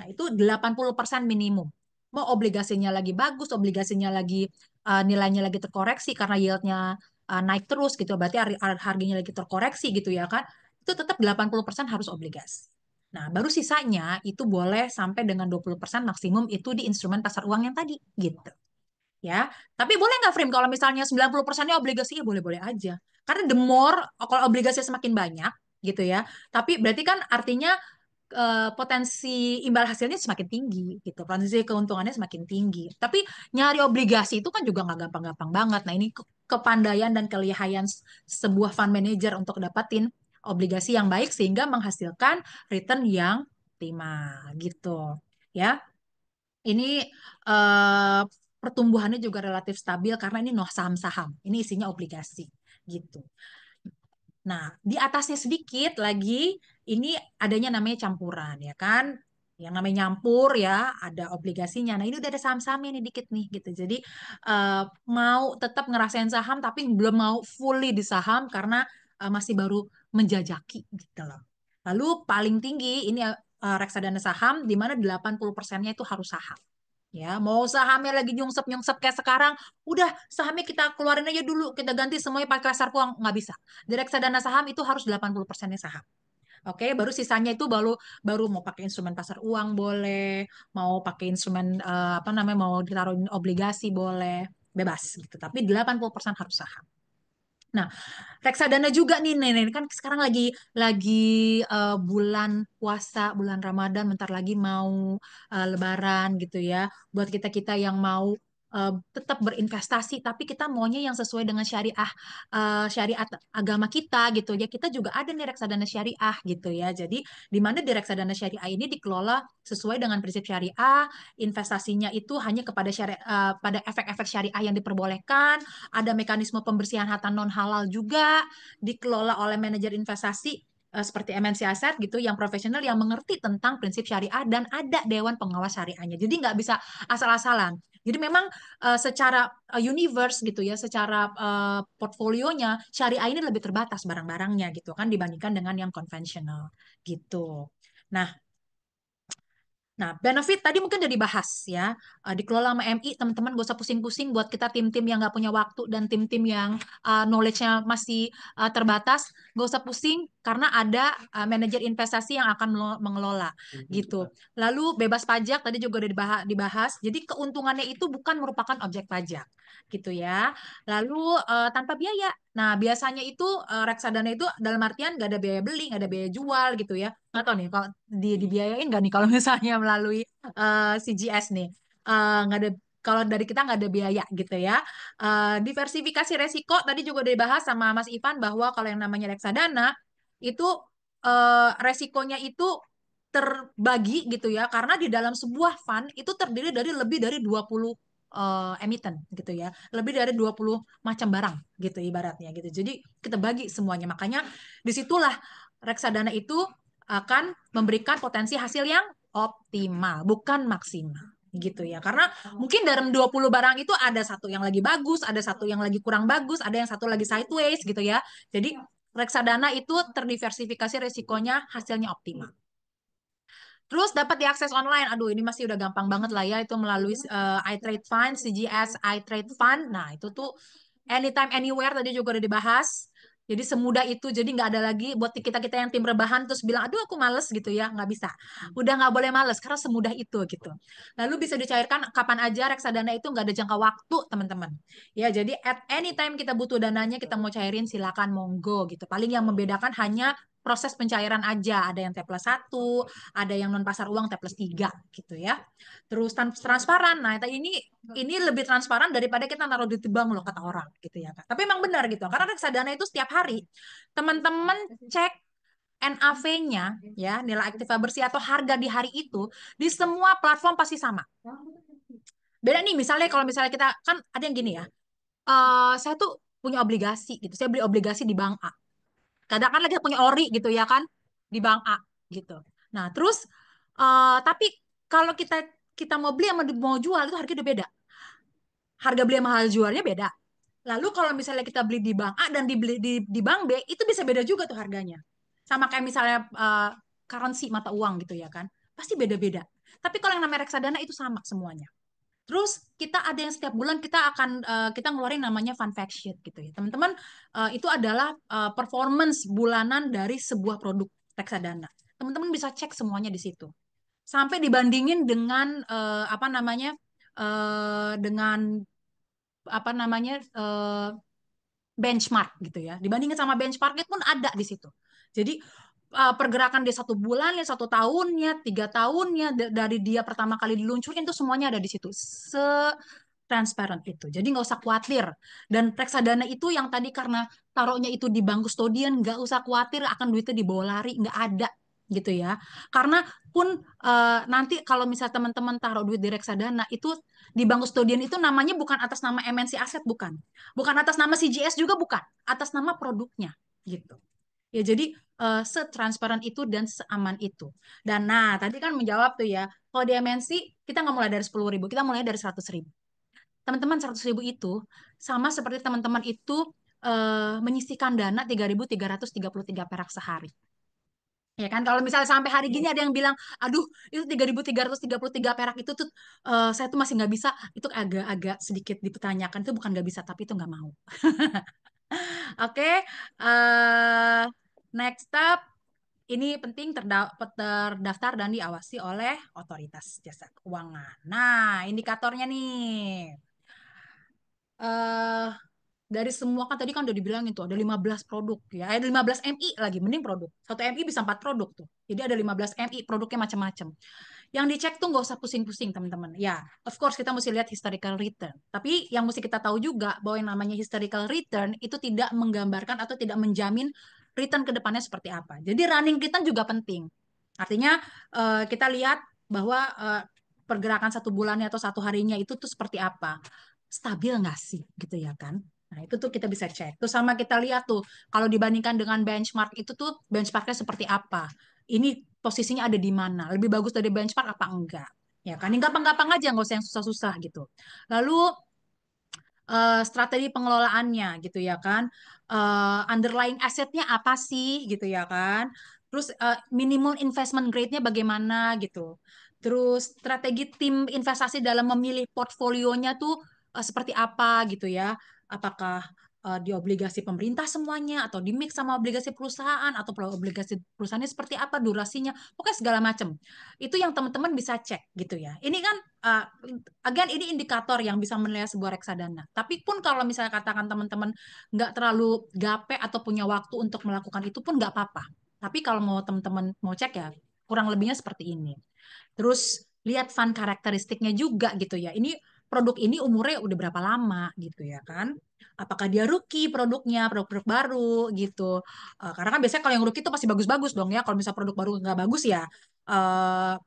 S2: Nah, itu 80% minimum. Mau obligasinya lagi bagus, obligasinya lagi nilainya lagi terkoreksi karena yieldnya naik terus gitu, berarti harganya lagi terkoreksi gitu ya kan. Itu tetap 80% harus obligasi. Nah, baru sisanya itu boleh sampai dengan 20% maksimum itu di instrumen pasar uang yang tadi gitu. ya. Tapi boleh nggak frame kalau misalnya 90%-nya obligasi, ya boleh-boleh aja. Karena the more, kalau obligasi semakin banyak gitu ya, tapi berarti kan artinya potensi imbal hasilnya semakin tinggi gitu, potensi keuntungannya semakin tinggi. Tapi nyari obligasi itu kan juga nggak gampang-gampang banget. Nah, ini kepandaian dan kelihayan sebuah fund manager untuk dapatin obligasi yang baik sehingga menghasilkan return yang optimal gitu. Ya, ini eh, pertumbuhannya juga relatif stabil karena ini no saham-saham. Ini isinya obligasi gitu. Nah, di atasnya sedikit lagi ini adanya namanya campuran ya kan. Yang namanya nyampur ya, ada obligasinya. Nah, ini udah ada saham-sahamnya nih dikit nih gitu. Jadi eh, mau tetap ngerasain saham tapi belum mau fully di saham karena masih baru menjajaki gitu loh. Lalu paling tinggi ini reksadana saham di mana 80%-nya itu harus saham. Ya, mau sahamnya lagi nyungsep-nyungsep kayak sekarang, udah sahamnya kita keluarin aja dulu, kita ganti semuanya pakai pasar uang, nggak bisa. Di reksadana saham itu harus 80%-nya saham. Oke, baru sisanya itu baru baru mau pakai instrumen pasar uang boleh, mau pakai instrumen apa namanya, mau ditaruhin obligasi boleh, bebas gitu. Tapi 80% harus saham. Nah, reksadana juga nih, nih kan sekarang lagi bulan puasa, bulan Ramadan, bentar lagi mau Lebaran gitu ya. Buat kita-kita yang mau tetap berinvestasi, tapi kita maunya yang sesuai dengan syariat agama kita gitu ya. Kita juga ada nih reksadana syariah gitu ya. Jadi di mana di reksadana syariah ini dikelola sesuai dengan prinsip syariah, investasinya itu hanya kepada pada efek-efek syariah yang diperbolehkan, ada mekanisme pembersihan harta non halal juga, dikelola oleh manajer investasi seperti MNC Asset gitu yang profesional yang mengerti tentang prinsip syariah dan ada dewan pengawas syariahnya. Jadi nggak bisa asal-asalan. Jadi memang secara universe gitu ya, secara portfolionya syariah ini lebih terbatas barang-barangnya gitu kan dibandingkan dengan yang konvensional gitu. Nah, Nah, benefit tadi mungkin udah dibahas ya. Dikelola sama MI, teman-teman gak usah pusing-pusing buat kita tim-tim yang nggak punya waktu dan tim-tim yang knowledge-nya masih terbatas. Gak usah pusing karena ada manajer investasi yang akan mengelola gitu. Lalu bebas pajak tadi juga udah dibahas. Jadi keuntungannya itu bukan merupakan objek pajak gitu ya. Lalu tanpa biaya. Nah, biasanya itu reksadana itu dalam artian nggak ada biaya beli, nggak ada biaya jual gitu ya. Nggak tahu nih kalau dibiayain nggak nih kalau misalnya melalui CGS nih. Nggak ada, kalau dari kita nggak ada biaya gitu ya. Diversifikasi resiko tadi juga udah dibahas sama Mas Ivan bahwa kalau yang namanya reksadana itu resikonya itu terbagi gitu ya karena di dalam sebuah fund itu terdiri dari lebih dari 20 emiten gitu ya. Lebih dari 20 macam barang gitu ibaratnya gitu. Jadi kita bagi semuanya. Makanya disitulah reksadana itu akan memberikan potensi hasil yang optimal, bukan maksimal gitu ya. Karena mungkin dalam 20 barang itu ada satu yang lagi bagus, ada satu yang lagi kurang bagus, ada yang satu lagi sideways gitu ya. Jadi reksadana itu terdiversifikasi resikonya, hasilnya optimal. Terus dapat diakses online. Aduh, ini masih udah gampang banget lah ya itu melalui iTrade Fund, CGS iTrade Fund. Nah, itu tuh anytime anywhere tadi juga udah dibahas. Jadi semudah itu, jadi nggak ada lagi buat kita-kita yang tim rebahan terus bilang, aduh aku males gitu ya, nggak bisa. Udah nggak boleh males karena semudah itu gitu. Lalu bisa dicairkan kapan aja, reksadana itu nggak ada jangka waktu teman-teman. Ya, jadi at any time kita butuh dananya, kita mau cairin silakan monggo gitu. Paling yang membedakan hanya proses pencairan aja, ada yang T+1, ada yang non pasar uang T+3 gitu ya. Terus transparan. Nah, ini lebih transparan daripada kita naruh di bank loh kata orang gitu ya Kak. Tapi memang benar gitu. Karena reksadana itu setiap hari teman-teman cek NAV-nya ya, nilai aktiva bersih atau harga di hari itu di semua platform pasti sama. Beda nih misalnya kalau misalnya kita kan ada yang gini ya. Saya tuh punya obligasi gitu. Saya beli obligasi di bank A. Kadang kan lagi punya ori gitu ya kan di bank A gitu. Nah, terus tapi kalau kita kita mau beli sama mau jual itu harganya udah beda. Harga beli sama harga jualnya beda. Lalu kalau misalnya kita beli di bank A dan dibeli di bank B itu bisa beda juga tuh harganya. Sama kayak misalnya currency mata uang gitu ya kan. Pasti beda-beda. Tapi kalau yang namanya reksadana itu sama semuanya. Terus kita ada yang setiap bulan kita akan kita ngeluarin namanya fun fact sheet gitu ya. Teman-teman, itu adalah performance bulanan dari sebuah produk reksadana. Teman-teman bisa cek semuanya di situ. Sampai dibandingin dengan apa namanya? Dengan apa namanya benchmark gitu ya. Dibandingin sama benchmark itu pun ada di situ. Jadi pergerakan dia 1 bulan, ya 1 tahunnya, 3 tahunnya dari dia pertama kali diluncurin itu semuanya ada di situ. Transparent itu. Jadi nggak usah khawatir. Dan reksadana itu yang tadi karena taruhnya itu di bank kustodian, nggak usah khawatir akan duitnya dibawa lari, nggak ada gitu ya. Karena pun nanti kalau misalnya teman-teman taruh duit di reksadana itu di bank kustodian itu namanya bukan atas nama MNC Aset, bukan. Bukan atas nama CGS juga bukan, atas nama produknya gitu. Ya jadi setransparan itu dan seaman itu. Dan nah tadi kan menjawab tuh ya, kalau di MNC kita nggak mulai dari 10.000, kita mulai dari 100.000. Teman-teman 100.000 itu sama seperti teman-teman itu menyisihkan dana 3.333 perak sehari. Ya kan, kalau misalnya sampai hari gini ada yang bilang, aduh itu 3.333 perak itu tuh saya tuh masih nggak bisa, itu agak-agak sedikit dipertanyakan, itu bukan nggak bisa, tapi itu nggak mau. Oke, next step, ini penting terdaftar dan diawasi oleh otoritas jasa keuangan. Nah, indikatornya nih. eh dari semua kan tadi kan udah dibilangin tuh ada 15 produk ya. Ada 15 MI lagi, mending produk. 1 MI bisa 4 produk tuh. Jadi ada 15 MI, produknya macam-macam. Yang dicek tuh nggak usah pusing-pusing teman-teman. Ya, of course kita mesti lihat historical return. Tapi yang mesti kita tahu juga bahwa yang namanya historical return itu tidak menggambarkan atau tidak menjamin return ke depannya seperti apa. Jadi running return juga penting. Artinya kita lihat bahwa pergerakan 1 bulannya atau 1 harinya itu tuh seperti apa. Stabil nggak sih gitu ya kan. Nah, itu tuh kita bisa cek. Terus sama kita lihat tuh, kalau dibandingkan dengan benchmark itu tuh benchmarknya seperti apa. Ini posisinya ada di mana. Lebih bagus dari benchmark apa enggak. Ya kan, yang gampang-gampang aja, nggak usah yang susah-susah gitu. Lalu strategi pengelolaannya gitu ya kan. Underlying asetnya apa sih gitu ya kan. Terus minimum investment grade-nya bagaimana gitu. Terus strategi tim investasi dalam memilih portfolionya tuh seperti apa gitu ya. Apakah di obligasi pemerintah semuanya atau di mix sama obligasi perusahaan atau obligasi perusahaannya seperti apa durasinya. Pokoknya segala macam. Itu yang teman-teman bisa cek gitu ya. Ini kan uh, again ini indikator yang bisa menilai sebuah reksadana. Tapi pun kalau misalnya katakan teman-teman nggak terlalu gape atau punya waktu untuk melakukan itu pun nggak apa-apa. Tapi kalau mau teman-teman mau cek ya kurang lebihnya seperti ini. Terus lihat fund karakteristiknya juga gitu ya. Ini produk ini umurnya udah berapa lama gitu ya kan? Apakah dia rookie produknya, produk-produk baru gitu. Karena kan biasanya kalau yang rookie itu pasti bagus-bagus dong ya. Kalau misalnya produk baru nggak bagus ya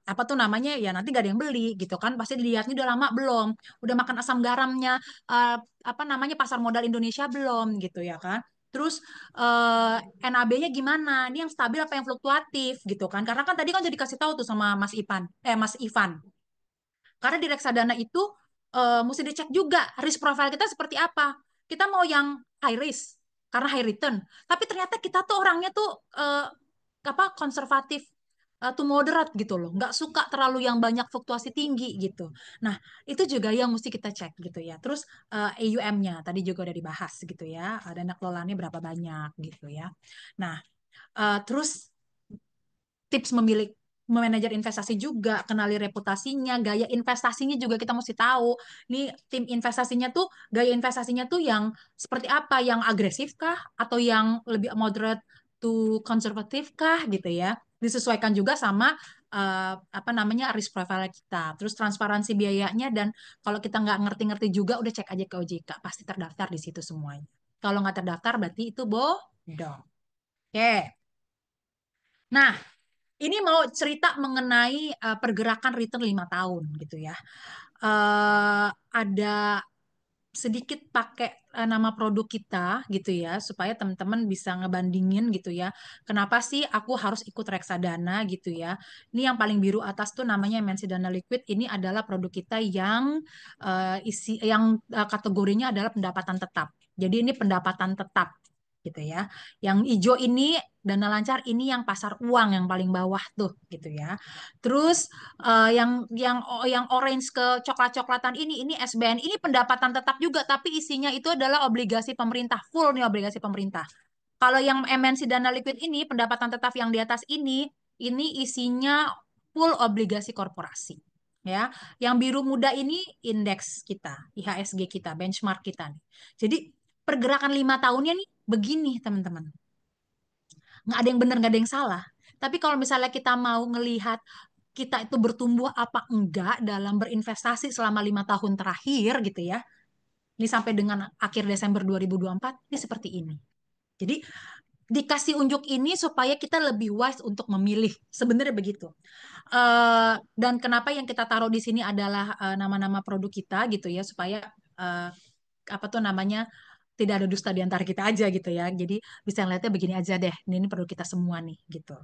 S2: apa tuh namanya ya nanti gak ada yang beli gitu kan. Pasti dilihatnya udah lama belum, udah makan asam garamnya eh, apa namanya pasar modal Indonesia belum gitu ya kan. Terus NAB-nya gimana? Ini yang stabil apa yang fluktuatif gitu kan? Karena kan tadi kan udah dikasih tahu tuh sama Mas Ivan. Karena di reksadana itu mesti dicek juga risk profile kita seperti apa. Kita mau yang high risk karena high return, tapi ternyata kita tuh orangnya tuh apa konservatif to moderate gitu loh, nggak suka terlalu yang banyak fluktuasi tinggi gitu. Nah itu juga yang mesti kita cek gitu ya. Terus AUM-nya tadi juga udah dibahas gitu ya, dana kelolaannya berapa banyak gitu ya. Nah terus tips memilih manajer investasi juga, kenali reputasinya, gaya investasinya juga kita mesti tahu. Nih tim investasinya tuh, gaya investasinya tuh yang seperti apa, yang agresif kah atau yang lebih moderate to konservatif kah gitu ya. Disesuaikan juga sama apa namanya risk profile kita. Terus transparansi biayanya dan kalau kita nggak ngerti-ngerti juga udah cek aja ke OJK, pasti terdaftar di situ semuanya. Kalau nggak terdaftar berarti itu bodong. Oke. Nah, ini mau cerita mengenai pergerakan return 5 tahun gitu ya. Ada sedikit pakai nama produk kita gitu ya supaya teman-teman bisa ngebandingin gitu ya. Kenapa sih aku harus ikut reksadana gitu ya. Ini yang paling biru atas tuh namanya MNC Dana Liquid. Ini adalah produk kita yang kategorinya adalah pendapatan tetap. Jadi ini pendapatan tetap gitu ya. Yang hijau ini dana lancar, ini yang pasar uang yang paling bawah tuh gitu ya. Terus yang orange ke coklat-coklatan ini SBN, ini pendapatan tetap juga tapi isinya itu adalah obligasi pemerintah, full nih obligasi pemerintah. Kalau yang MNC Dana Liquid ini pendapatan tetap yang di atas ini isinya full obligasi korporasi. ya. Yang biru muda ini indeks kita, IHSG kita, benchmark kita nih. Jadi pergerakan 5 tahunnya nih begini teman-teman. Nggak ada yang benar, nggak ada yang salah. Tapi kalau misalnya kita mau ngelihat kita itu bertumbuh apa enggak dalam berinvestasi selama 5 tahun terakhir gitu ya. Ini sampai dengan akhir Desember 2024, ini seperti ini. Jadi dikasih unjuk ini supaya kita lebih wise untuk memilih. Sebenarnya begitu. Dan kenapa yang kita taruh di sini adalah nama-nama produk kita gitu ya, supaya eh, apa tuh namanya, tidak ada dusta di antara kita aja gitu ya. Jadi bisa ngeliatnya begini aja deh. Ini produk kita semua nih gitu.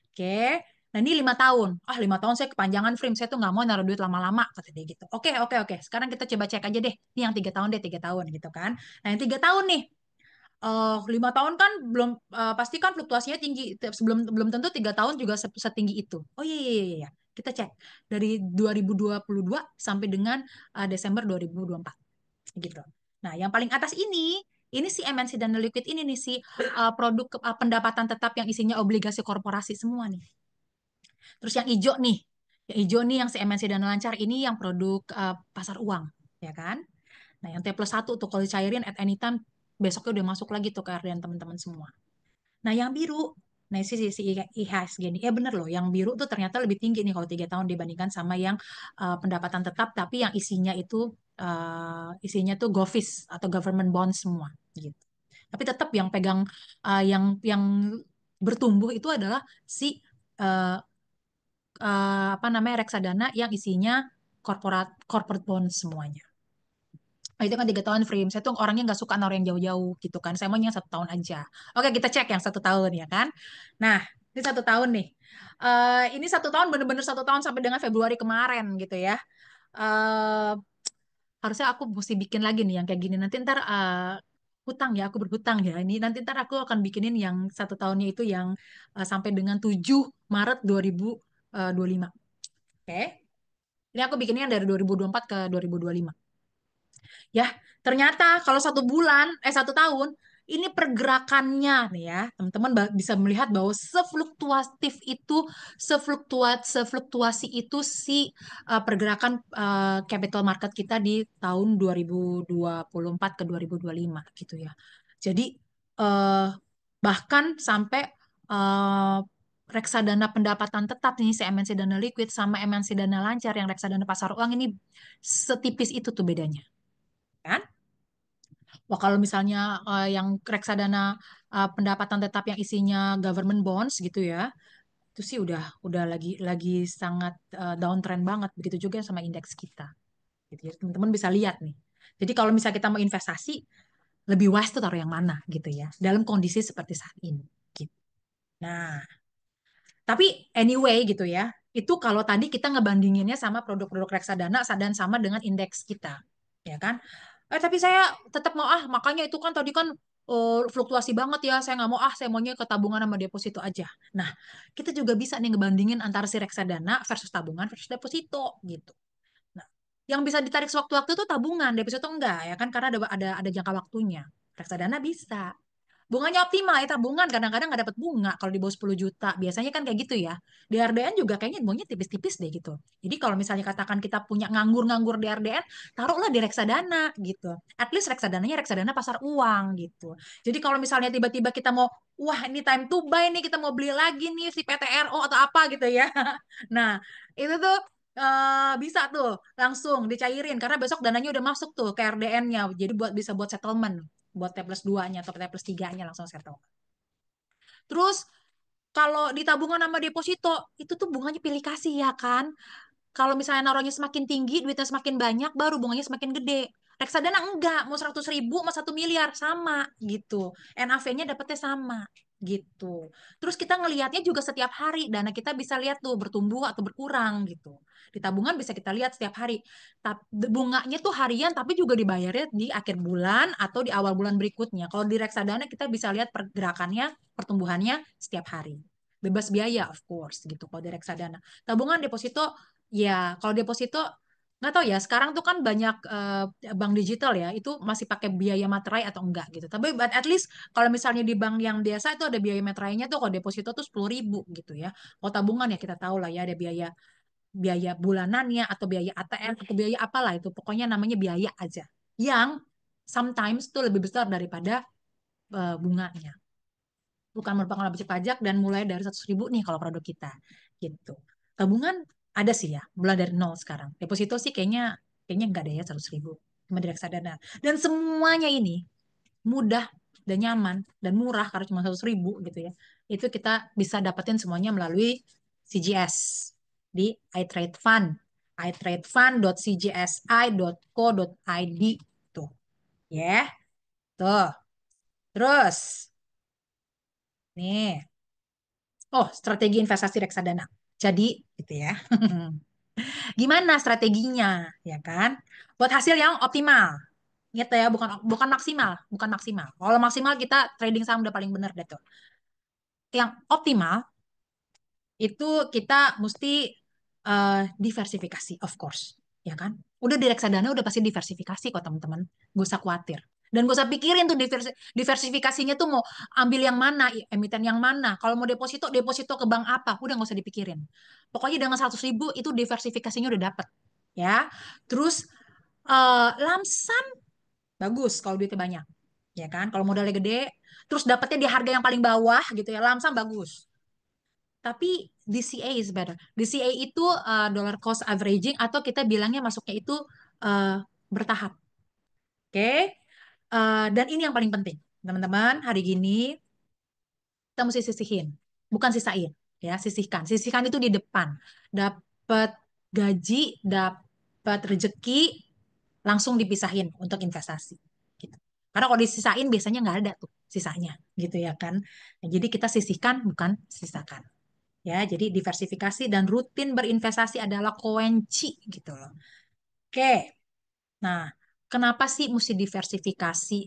S2: Oke. Nah ini 5 tahun. Ah 5 tahun saya kepanjangan frame. Saya tuh nggak mau naruh duit lama-lama kata dia gitu. Oke oke oke. Sekarang kita coba cek aja deh. Ini yang 3 tahun deh, 3 tahun gitu kan. Nah yang 3 tahun nih. 5 tahun kan belum pasti kan fluktuasinya tinggi. Sebelum belum tentu 3 tahun juga setinggi itu. Oh iya iya iya, iya. Kita cek dari 2022 sampai dengan Desember 2024 gitu. Nah, yang paling atas ini si MNC dan Liquid ini nih si produk pendapatan tetap yang isinya obligasi korporasi semua nih. Terus yang hijau nih, yang si MNC dan Lancar ini yang produk pasar uang, ya kan? Nah, yang T+1 tuh kalau dicairin at anytime besoknya udah masuk lagi tuh ke RDN teman-teman semua. Nah, yang biru, nah si IHSG gini, ya bener loh, yang biru tuh ternyata lebih tinggi nih kalau 3 tahun dibandingkan sama yang pendapatan tetap, tapi yang isinya tuh GOVIS atau government bond semua gitu. Tapi tetap yang pegang yang bertumbuh itu adalah si uh, apa namanya reksadana yang isinya corporate bond semuanya. Nah, itu kan 3 tahun frame. Saya tuh orangnya nggak suka naruh yang jauh-jauh gitu kan. Saya maunya yang 1 tahun aja. Oke, kita cek yang 1 tahun ya kan. Nah, ini 1 tahun nih. Ini 1 tahun bener-bener 1 tahun sampai dengan Februari kemarin gitu ya. Eh Harusnya aku mesti bikin lagi nih yang kayak gini. Nanti ntar hutang ya, aku berhutang ya. Ini nanti ntar aku akan bikinin yang 1 tahunnya itu yang sampai dengan 7 Maret 2025. Oke. Ini aku bikinnya yang dari 2024 ke 2025. Ya, ternyata kalau 1 bulan, 1 tahun, ini pergerakannya nih ya, teman-teman bisa melihat bahwa sefluktuasi itu si pergerakan capital market kita di tahun 2024 ke 2025 gitu ya. Jadi eh, bahkan sampai eh, reksadana pendapatan tetap nih si MNC Dana Liquid sama MNC Dana Lancar yang reksadana pasar uang ini setipis itu tuh bedanya kan? Wah, kalau misalnya yang reksadana pendapatan tetap yang isinya government bonds gitu ya, itu sih udah lagi sangat downtrend banget. Begitu juga sama indeks kita. Gitu ya. Teman-teman bisa lihat nih. Jadi kalau misalnya kita mau investasi, lebih wise tuh taruh yang mana gitu ya. Dalam kondisi seperti saat ini. Gitu. Nah, tapi anyway gitu ya. Itu kalau tadi kita ngebandinginnya sama produk-produk reksadana dan sama dengan indeks kita. Ya kan? Tapi saya tetap mau makanya itu kan tadi kan fluktuasi banget ya. Saya nggak mau saya maunya ke tabungan sama deposito aja. Nah, kita juga bisa nih ngebandingin antara si reksadana versus tabungan versus deposito gitu. Nah, yang bisa ditarik sewaktu-waktu itu tabungan, deposito enggak ya kan karena ada jangka waktunya. Reksadana bisa. Bunganya optimal ya tabungan kadang-kadang nggak dapat bunga kalau di bawah 10 juta. Biasanya kan kayak gitu ya. Di RDN juga kayaknya bunganya tipis-tipis deh gitu. Jadi kalau misalnya katakan kita punya nganggur-nganggur di RDN, taruhlah di reksadana gitu. At least reksadananya reksadana pasar uang gitu. Jadi kalau misalnya tiba-tiba kita mau, wah ini time to buy nih, kita mau beli lagi nih si PTRO atau apa gitu ya. Nah, itu tuh bisa tuh langsung dicairin karena besok dananya udah masuk tuh ke RDN-nya. Jadi bisa buat settlement buat T+2-nya atau T+3-nya langsung settle. Terus kalau di tabungan sama deposito itu tuh bunganya pilih kasih ya kan. Kalau misalnya naruhnya semakin tinggi, duitnya semakin banyak, baru bunganya semakin gede. Reksadana enggak, mau 100.000 mau 1 miliar sama gitu. NAV-nya dapetnya sama gitu. Terus kita ngelihatnya juga setiap hari, dana kita bisa lihat tuh bertumbuh atau berkurang gitu. Di tabungan bisa kita lihat setiap hari. Bunganya tuh harian, tapi juga dibayarnya di akhir bulan atau di awal bulan berikutnya. Kalau di reksadana kita bisa lihat pergerakannya, pertumbuhannya setiap hari. Bebas biaya, of course, gitu kalau di reksadana. Tabungan deposito ya, kalau deposito nggak tahu ya. Sekarang tuh kan banyak bank digital ya, itu masih pakai biaya materai atau enggak gitu. Tapi but at least kalau misalnya di bank yang biasa itu ada biaya materainya tuh, kalau deposito tuh 10.000 gitu ya. Kalau tabungan ya kita tahu lah ya ada biaya biaya bulanannya atau biaya ATM atau biaya apalah itu, pokoknya namanya biaya aja yang sometimes tuh lebih besar daripada bunganya. Bukan merupakan wajib pajak dan mulai dari 100.000 nih kalau produk kita gitu. Tabungan ada sih ya, mulai dari nol sekarang. Deposito sih kayaknya kayaknya enggak ada ya 100.000, cuma di reksadana. Dan semuanya ini mudah dan nyaman dan murah karena cuma 100.000 gitu ya. Itu kita bisa dapetin semuanya melalui CGS di iTrade Fund, itradefund.cgsi.co.id tuh, ya. Tuh. Terus nih, oh, strategi investasi reksadana. Jadi, gitu ya. Gimana strateginya, ya kan? Buat hasil yang optimal. Ingat ya, bukan bukan maksimal, bukan maksimal. Kalau maksimal kita trading saham udah paling bener deh tuh. Yang optimal itu kita mesti diversifikasi, of course, ya kan? Udah di reksadana udah pasti diversifikasi kok teman-teman, gak usah khawatir. Dan gak usah pikirin tuh diversifikasinya tuh mau ambil yang mana, emiten yang mana. Kalau mau deposito, deposito ke bank apa, udah gak usah dipikirin. Pokoknya dengan 100.000 itu diversifikasinya udah dapet, ya. Terus lamsam bagus kalau duitnya banyak, ya kan? Kalau modalnya gede, terus dapetnya di harga yang paling bawah gitu ya, lamsam bagus. Tapi DCA is better. DCA itu dollar cost averaging atau kita bilangnya masuknya itu bertahap. Oke. Dan ini yang paling penting. Teman-teman, hari gini kita mesti sisihin. Bukan sisain, ya, sisihkan. Sisihkan itu di depan. Dapat gaji, dapat rezeki, langsung dipisahin untuk investasi. Gitu. Karena kalau disisain biasanya nggak ada tuh sisanya, gitu ya kan. Nah, jadi kita sisihkan, bukan sisakan. Ya, jadi diversifikasi dan rutin berinvestasi adalah kunci gitu loh. Oke. Nah, kenapa sih mesti diversifikasi?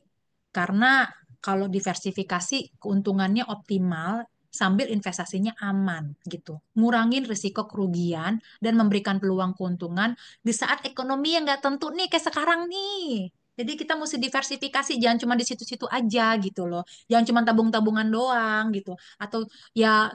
S2: Karena kalau diversifikasi keuntungannya optimal sambil investasinya aman gitu. Ngurangin risiko kerugian dan memberikan peluang keuntungan di saat ekonomi yang nggak tentu nih kayak sekarang nih. Jadi kita mesti diversifikasi, jangan cuma di situ-situ aja gitu loh. Jangan cuma tabung-tabungan doang gitu. Atau ya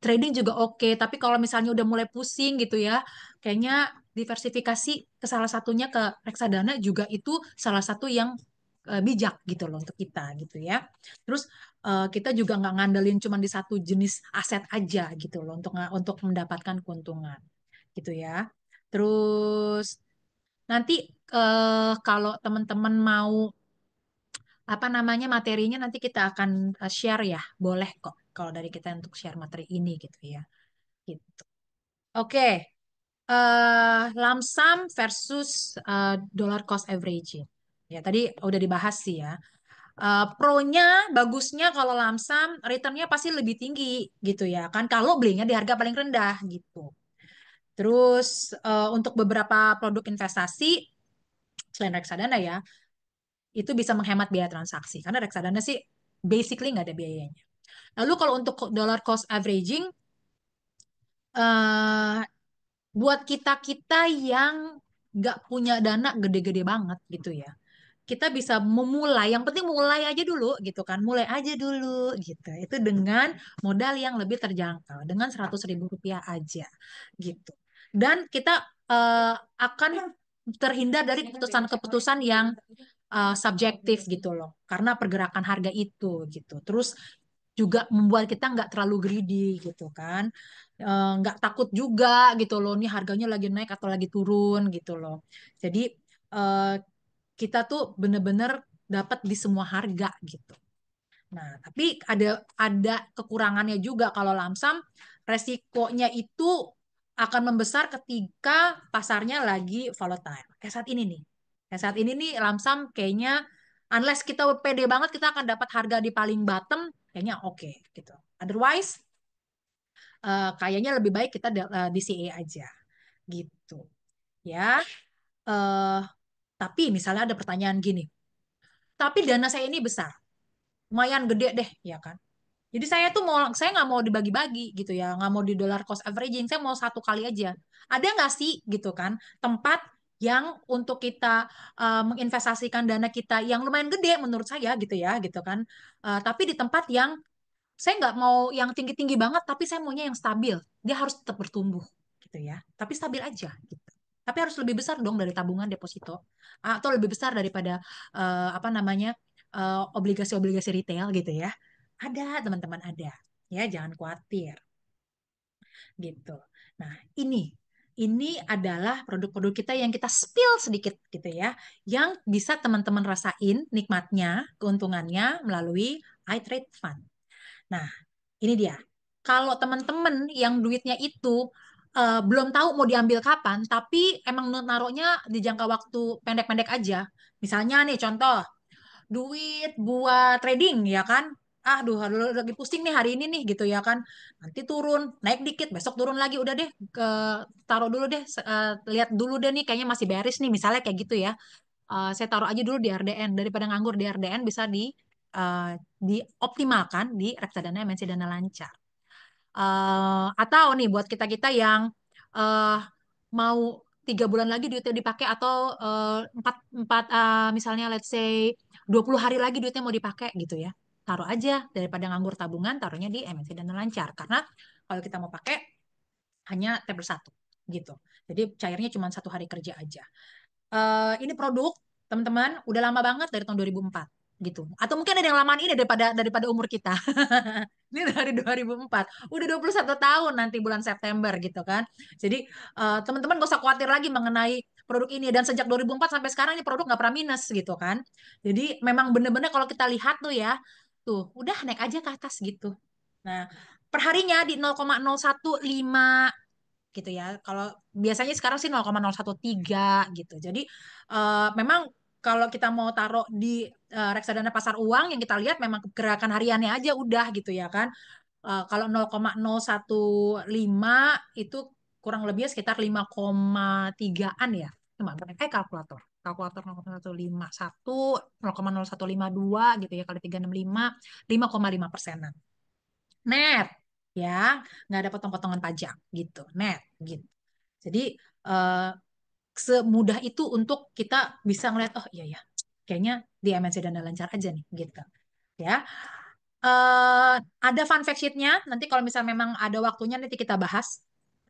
S2: trading juga oke, tapi kalau misalnya udah mulai pusing gitu ya, kayaknya diversifikasi ke salah satunya ke reksadana juga itu salah satu yang bijak gitu loh untuk kita gitu ya. Terus kita juga nggak ngandelin cuma di satu jenis aset aja gitu loh untuk mendapatkan keuntungan gitu ya. Terus nanti kalau teman-teman mau apa namanya materinya nanti kita akan share ya, boleh kok kalau dari kita untuk share materi ini gitu ya. Gitu. Oke, lump sum versus dollar cost averaging. Ya, tadi udah dibahas sih ya. Pro-nya, bagusnya kalau lump sum, return-nya pasti lebih tinggi gitu ya kan. Kalau belinya di harga paling rendah gitu. Terus untuk beberapa produk investasi, selain reksadana ya, itu bisa menghemat biaya transaksi. Karena reksadana sih basically nggak ada biayanya. Lalu kalau untuk dollar cost averaging, eh, buat kita-kita yang nggak punya dana gede-gede banget gitu ya. Kita bisa memulai, yang penting mulai aja dulu gitu kan. Mulai aja dulu gitu. Itu dengan modal yang lebih terjangkau, dengan 100.000 rupiah aja gitu. Dan kita akan terhindar dari keputusan-keputusan yang subjektif gitu loh. Karena pergerakan harga itu gitu. Terus juga membuat kita nggak terlalu greedy gitu kan. Nggak takut juga gitu loh, nih harganya lagi naik atau lagi turun gitu loh. Jadi eh, kita tuh bener-bener dapat di semua harga gitu. Nah, tapi ada kekurangannya juga kalau lamsam, resikonya itu akan membesar ketika pasarnya lagi volatile. Kayak saat ini nih. Kayak saat ini nih lamsam kayaknya unless kita pede banget kita akan dapat harga di paling bottom, kayaknya oke gitu. Otherwise, kayaknya lebih baik kita DCA aja gitu. Ya, eh tapi misalnya ada pertanyaan gini, tapi dana saya ini besar, lumayan gede deh, ya kan? Jadi saya nggak mau dibagi-bagi gitu ya, nggak mau di dollar cost averaging, saya mau satu kali aja. Ada nggak sih gitu kan tempat yang untuk kita menginvestasikan dana kita yang lumayan gede menurut saya gitu ya gitu kan. Tapi di tempat yang saya nggak mau yang tinggi-tinggi banget, tapi saya maunya yang stabil. Dia harus tetap bertumbuh. gitu ya. Tapi stabil aja gitu. Tapi harus lebih besar dong dari tabungan deposito atau lebih besar daripada apa namanya obligasi-obligasi retail gitu ya. Ada teman-teman ada. Ya, jangan khawatir gitu. Nah, ini adalah produk-produk kita yang kita spill sedikit gitu ya, yang bisa teman-teman rasain nikmatnya, keuntungannya melalui iTrade Fund. Nah, ini dia. Kalau teman-teman yang duitnya itu belum tahu mau diambil kapan, tapi emang naruhnya di jangka waktu pendek-pendek aja. Misalnya nih contoh, duit buat trading ya kan. Aduh, lagi pusing nih hari ini nih gitu ya kan. Nanti turun, naik dikit, besok turun lagi. Udah deh, taruh dulu deh, lihat dulu deh nih kayaknya masih bearish nih. Misalnya kayak gitu ya. Saya taruh aja dulu di RDN daripada nganggur di RDN bisa dioptimalkan di reksadana MNC Dana Lancar. Atau nih buat kita-kita yang eh, mau 3 bulan lagi duitnya dipakai atau empat empat misalnya let's say 20 hari lagi duitnya mau dipakai gitu ya. Taruh aja daripada nganggur tabungan, taruhnya di MNC Dana Lancar. Karena kalau kita mau pakai hanya T+1 gitu. Jadi cairnya cuma 1 hari kerja aja. Ini produk teman-teman udah lama banget dari tahun 2004 gitu. Atau mungkin ada yang lamaan ini daripada umur kita. Ini dari 2004. Udah 21 tahun nanti bulan September gitu kan. Jadi teman-teman gak usah khawatir lagi mengenai produk ini. Dan sejak 2004 sampai sekarang ini produk nggak pernah minus gitu kan. Jadi memang bener-bener kalau kita lihat tuh ya, tuh udah naik aja ke atas gitu. Nah, perharinya di 0,015 gitu ya. Kalau biasanya sekarang sih 0,013 gitu. Jadi memang kalau kita mau taruh di reksadana pasar uang yang kita lihat memang gerakan hariannya aja udah gitu ya kan. Kalau 0,015 itu kurang lebih sekitar 5,3-an ya. Cuma kalkulator. Kalkulator 0,151, 0,0152 gitu ya kali 365, 5,5%-an. Net ya, nggak ada potong-potongan pajak gitu, net gitu. Jadi eh, semudah itu untuk kita bisa ngeliat oh iya ya, kayaknya di MNC Dana Lancar aja nih gitu. Ya, eh ada fun fact sheet-nya. Nanti kalau misalnya memang ada waktunya nanti kita bahas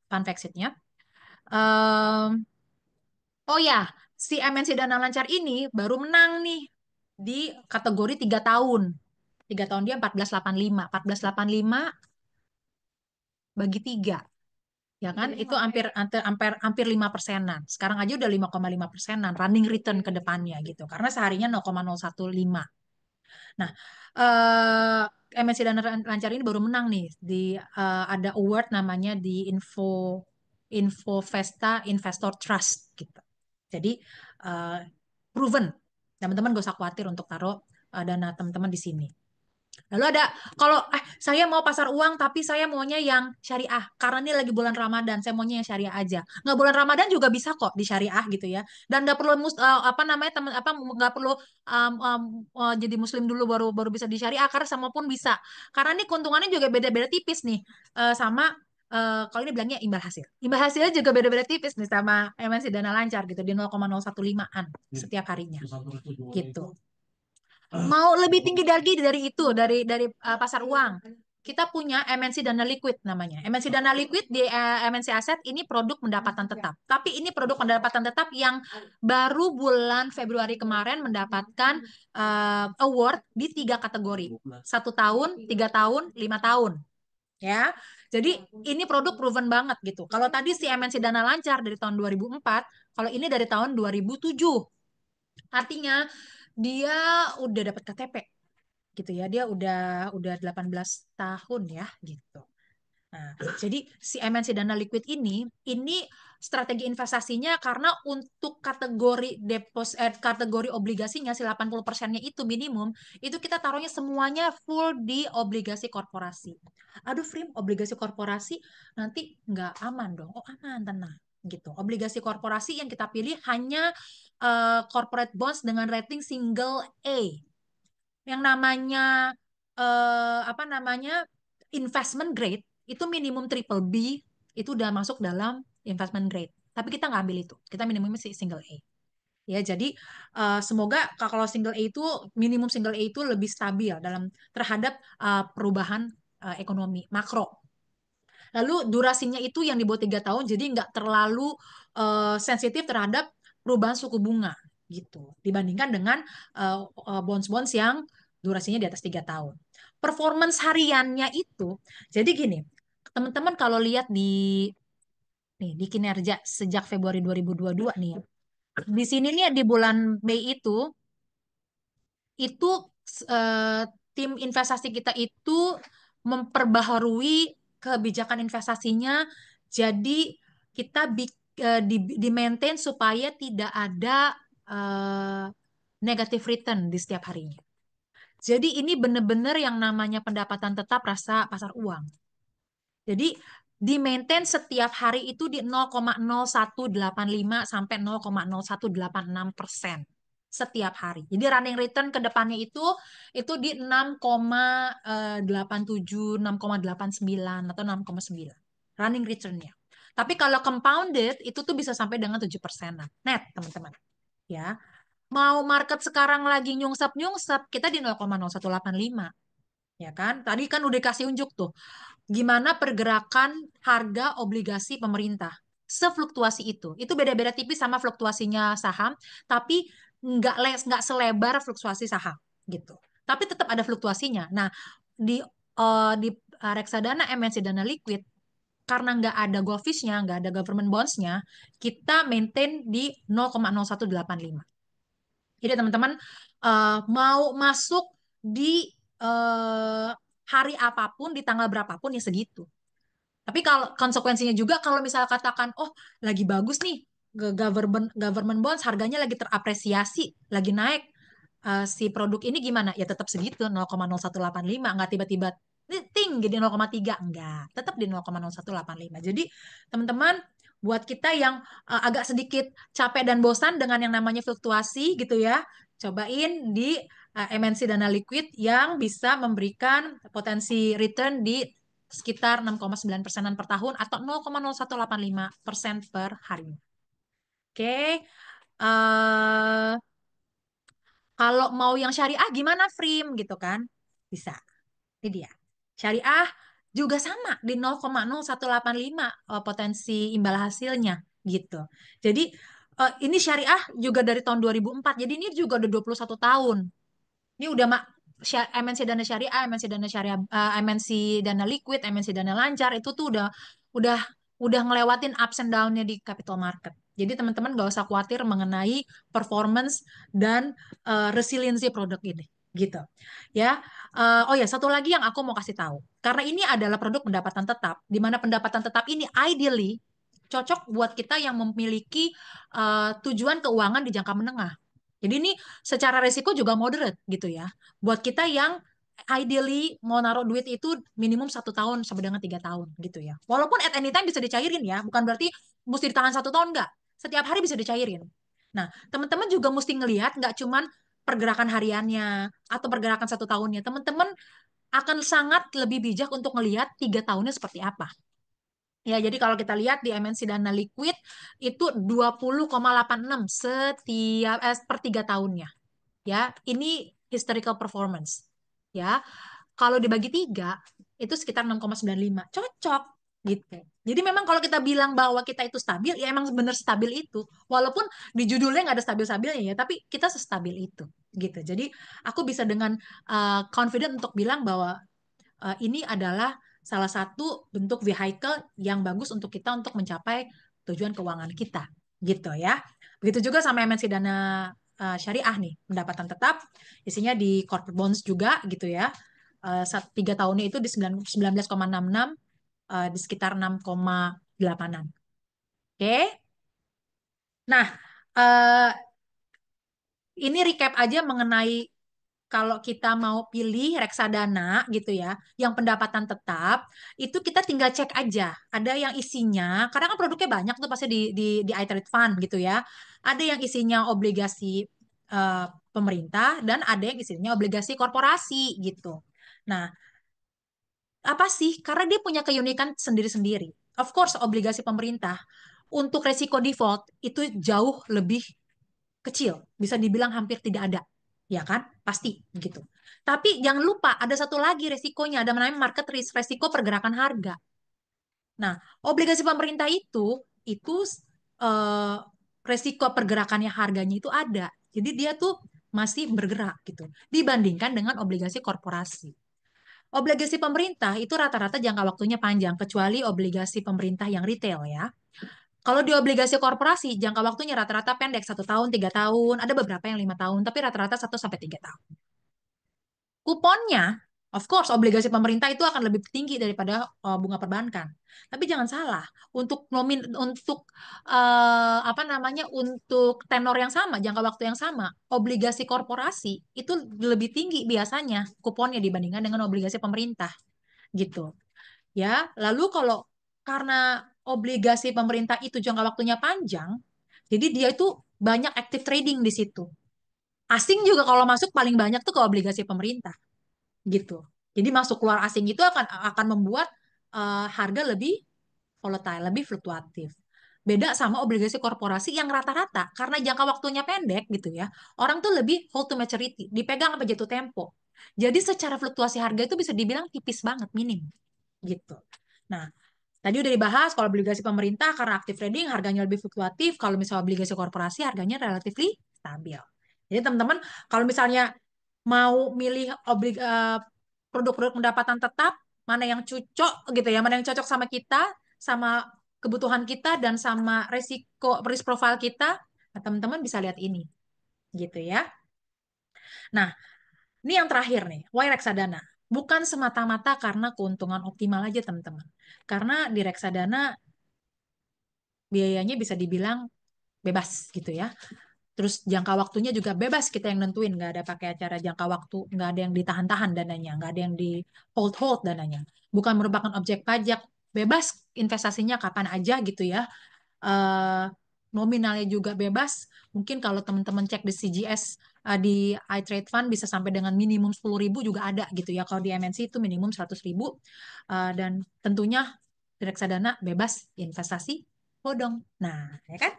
S2: fun fact sheet-nya. Em, oh ya, si MNC Dana Lancar ini baru menang nih di kategori 3 tahun. 3 tahun dia 1485. 1485 bagi 3. Ya kan itu hampir hampir hampir hampir 5%-an. Sekarang aja udah 5,5%-an running return ke depannya gitu karena seharinya 0,015. Nah, MNC Dana Lancar ini baru menang nih di ada award namanya di Info Vesta Investor Trust gitu. Jadi eh, proven. Teman-teman gak usah khawatir untuk taruh dana teman-teman di sini. Lalu ada kalau saya mau pasar uang tapi saya maunya yang syariah karena ini lagi bulan Ramadan saya maunya yang syariah aja. Nggak bulan Ramadan juga bisa kok di syariah gitu ya. Dan nggak perlu apa namanya teman apa nggak perlu jadi muslim dulu baru baru bisa di syariah karena sama pun bisa. Karena ini keuntungannya juga beda-beda tipis nih sama kalau ini bilangnya imbal hasil. Imbal hasilnya juga beda-beda tipis nih sama MNC Dana Lancar gitu di 0,015-an setiap harinya. Gitu. Mau lebih tinggi lagi dari itu, dari pasar uang. Kita punya MNC Dana Liquid namanya. MNC Dana Liquid di MNC Aset ini produk pendapatan tetap. Tapi ini produk pendapatan tetap yang baru bulan Februari kemarin mendapatkan award di 3 kategori. 1 tahun, 3 tahun, 5 tahun. Ya, jadi ini produk proven banget gitu. Kalau tadi si MNC Dana Lancar dari tahun 2004, kalau ini dari tahun 2007. Artinya dia udah dapat KTP gitu ya. Dia udah 18 tahun ya gitu. Nah, jadi si MNC Dana Liquid ini strategi investasinya karena untuk kategori obligasinya si 80%-nya itu minimum, itu kita taruhnya semuanya full di obligasi korporasi. Aduh, Frim, obligasi korporasi nanti nggak aman dong. Oh, aman, tenang gitu. Obligasi korporasi yang kita pilih hanya corporate bonds dengan rating single A. Yang namanya apa namanya investment grade itu minimum triple B itu udah masuk dalam investment grade. Tapi kita nggak ambil itu. Kita minimumnya sih single A. Ya, jadi semoga kalau single A itu minimum single A itu lebih stabil dalam terhadap perubahan ekonomi makro. Lalu durasinya itu yang di bawah 3 tahun, jadi nggak terlalu sensitif terhadap perubahan suku bunga gitu. Dibandingkan dengan bonds-bonds yang durasinya di atas 3 tahun. Performance hariannya itu, jadi gini, teman-teman kalau lihat di kinerja sejak Februari 2022 nih ya. Di sini nih di bulan Mei itu eh, tim investasi kita itu memperbaharui kebijakan investasinya. Jadi kita di maintain supaya tidak ada eh, negative return di setiap harinya. Jadi ini benar-benar yang namanya pendapatan tetap rasa pasar uang. Jadi di maintain setiap hari itu di 0,0185 sampai 0,0186% setiap hari. Jadi running return ke depannya itu di 6,87, 6,89 atau 6,9 running returnnya. Tapi kalau compounded itu tuh bisa sampai dengan 7% net, teman-teman. Ya, mau market sekarang lagi nyungsep-nyungsep, kita di 0,0185, ya kan? Tadi kan udah kasih unjuk tuh gimana pergerakan harga obligasi pemerintah. Sefluktuasi itu. Itu beda-beda tipis sama fluktuasinya saham, tapi nggak selebar fluktuasi saham gitu. Tapi tetap ada fluktuasinya. Nah, di reksadana MNC Dana Liquid karena nggak ada goviesnya, nggak ada government bonds-nya, kita maintain di 0,0185. Jadi teman-teman mau masuk di eh, hari apapun, di tanggal berapapun ya segitu. Tapi kalau konsekuensinya juga kalau misal katakan, oh lagi bagus nih, government government bonds harganya lagi terapresiasi, lagi naik, si produk ini gimana? Ya tetap segitu 0,0185, nggak tiba-tiba tinggi di 0,3, enggak, tetap di 0,0185. Jadi teman-teman buat kita yang agak sedikit capek dan bosan dengan yang namanya fluktuasi gitu ya, cobain di MNC Dana Liquid yang bisa memberikan potensi return di sekitar 6,9%-an per tahun atau 0,0185% per hari. Oke, eh kalau mau yang syariah gimana, Frim gitu kan? Bisa. Ini dia. Syariah juga sama di 0,0185 potensi imbal hasilnya gitu. Jadi ini syariah juga dari tahun 2004. Jadi ini juga udah 21 tahun. Ini udah MNC Dana Syariah, MNC Dana Syariah, MNC Dana Liquid, MNC Dana Lancar itu tuh udah udah ngelewatin ups and down-nya di capital market. Jadi teman-teman gak usah khawatir mengenai performance dan resiliensi produk ini gitu ya. Oh ya, satu lagi yang aku mau kasih tahu, karena ini adalah produk pendapatan tetap, di mana pendapatan tetap ini ideally cocok buat kita yang memiliki tujuan keuangan di jangka menengah. Jadi ini secara resiko juga moderate gitu ya. Buat kita yang ideally mau naruh duit itu minimum 1 tahun sampai dengan 3 tahun gitu ya. Walaupun at any time bisa dicairin ya, bukan berarti mesti ditahan 1 tahun nggak. Setiap hari bisa dicairin. Nah, teman-teman juga mesti ngelihat nggak cuman pergerakan hariannya atau pergerakan 1 tahunnya. Teman-teman akan sangat lebih bijak untuk ngelihat 3 tahunnya seperti apa. Ya, jadi kalau kita lihat di MNC Dana Liquid itu 20,86 per 3 tahunnya. Ya, ini historical performance. Ya, kalau dibagi 3 itu sekitar 6,95. Cocok gitu. Jadi memang kalau kita bilang bahwa kita itu stabil, ya emang benar stabil itu. Walaupun di judulnya nggak ada stabil-stabilnya ya, tapi kita sestabil itu gitu. Jadi aku bisa dengan confident untuk bilang bahwa ini adalah salah satu bentuk vehicle yang bagus untuk kita untuk mencapai tujuan keuangan kita gitu ya. Begitu juga sama MNC Dana Syariah nih, pendapatan tetap isinya di corporate bonds juga gitu ya. 3 tahunnya itu di 19,66, di sekitar 6,8-an. Oke. Nah, eh, ini recap aja mengenai kalau kita mau pilih reksadana gitu ya, yang pendapatan tetap, itu kita tinggal cek aja. Ada yang isinya, karena kan produknya banyak tuh pasti di iTrade Fund gitu ya. Ada yang isinya obligasi eh, pemerintah dan ada yang isinya obligasi korporasi gitu. Nah, apa sih? Karena dia punya keunikan sendiri-sendiri. Of course, obligasi pemerintah untuk resiko default itu jauh lebih kecil, bisa dibilang hampir tidak ada, ya kan? Pasti gitu. Tapi jangan lupa ada satu lagi resikonya, ada namanya market risk, resiko pergerakan harga. Nah, obligasi pemerintah itu eh, resiko pergerakannya harganya itu ada. Jadi dia tuh masih bergerak gitu dibandingkan dengan obligasi korporasi. Obligasi pemerintah itu rata-rata jangka waktunya panjang kecuali obligasi pemerintah yang retail ya. Kalau di obligasi korporasi jangka waktunya rata-rata pendek 1 tahun, 3 tahun, ada beberapa yang 5 tahun, tapi rata-rata 1 sampai 3 tahun. Kuponnya, of course, obligasi pemerintah itu akan lebih tinggi daripada bunga perbankan. Tapi jangan salah, untuk apa namanya, untuk tenor yang sama, jangka waktu yang sama, obligasi korporasi itu lebih tinggi biasanya kuponnya dibandingkan dengan obligasi pemerintah, gitu. Ya, lalu kalau karena obligasi pemerintah itu jangka waktunya panjang, jadi dia itu banyak active trading di situ. Asing juga kalau masuk paling banyak tuh ke obligasi pemerintah gitu. Jadi masuk keluar asing itu akan membuat harga lebih volatile, lebih fluktuatif. Beda sama obligasi korporasi yang rata-rata karena jangka waktunya pendek gitu ya. Orang tuh lebih hold to maturity, dipegang sampai jatuh tempo. Jadi secara fluktuasi harga itu bisa dibilang tipis banget, minim gitu. Nah, tadi udah dibahas kalau obligasi pemerintah karena aktif trading harganya lebih fluktuatif, kalau misalnya obligasi korporasi harganya relatif stabil. Jadi teman-teman kalau misalnya mau milih produk-produk pendapatan tetap, mana yang cocok gitu ya, mana yang cocok sama kita, sama kebutuhan kita dan sama resiko risk profile kita, nah, teman-teman bisa lihat ini gitu ya. Nah, ini yang terakhir nih, why reksadana? Bukan semata-mata karena keuntungan optimal aja teman-teman. Karena di reksadana biayanya bisa dibilang bebas gitu ya. Terus jangka waktunya juga bebas kita yang nentuin, nggak ada pakai acara jangka waktu, nggak ada yang ditahan-tahan dananya, nggak ada yang di hold-hold dananya. Bukan merupakan objek pajak, bebas investasinya kapan aja gitu ya. Eh, Nominalnya juga bebas. Mungkin kalau teman-teman cek di CGS di iTrade Fund bisa sampai dengan minimum 10.000 juga ada gitu ya. Kalau di MNC itu minimum 100.000. Dan tentunya di reksadana bebas investasi bodong. Nah, ya kan?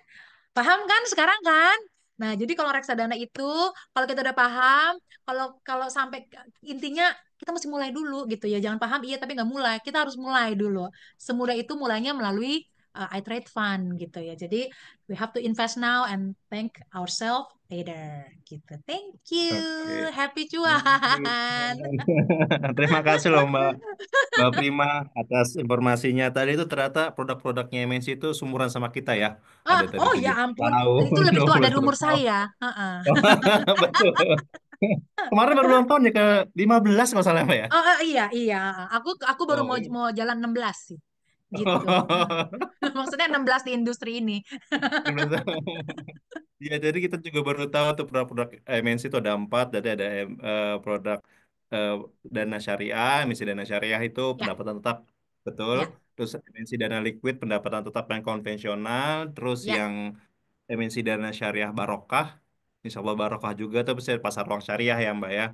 S2: Paham kan sekarang kan? Nah, jadi kalau reksadana itu kalau kita udah paham, kalau kalau sampai intinya kita mesti mulai dulu gitu ya. Jangan paham iya tapi nggak mulai. Kita harus mulai dulu. Semudah itu mulainya melalui iTrade Fund gitu ya. Jadi we have to invest now and thank ourselves later gitu. Thank you.
S1: Oke.
S2: Happy
S1: Hmm.
S2: cuan.
S1: Terima kasih loh Mbak Prima atas informasinya. Tadi itu ternyata produk-produknya MNC itu sumuran sama kita ya. Ada dari
S2: Oh ya
S1: 17
S2: ampun, itu
S1: tahun,
S2: lebih tua dari
S1: 21
S2: umur
S1: tahun.
S2: saya. Heeh.
S1: Betul. Kemarin baru ulang tahun ya ke 15 kalau salah Mbak ya.
S2: Oh, iya, iya. Aku baru mau
S1: Oh.
S2: mau jalan 16 sih. Gitu. Maksudnya 16 di industri ini.
S1: 16 tahun. Ya, jadi kita juga baru tahu tuh produk-produk MNC itu ada empat. Jadi ada produk eh, dana syariah, emisi dana syariah itu
S2: Ya,
S1: pendapatan tetap, betul.
S2: ya,
S1: Terus emisi dana liquid pendapatan tetap yang konvensional. Terus
S2: ya.
S1: yang emisi dana syariah barokah, insya Allah barokah juga. Tapi saya pasar uang syariah ya Mbak ya.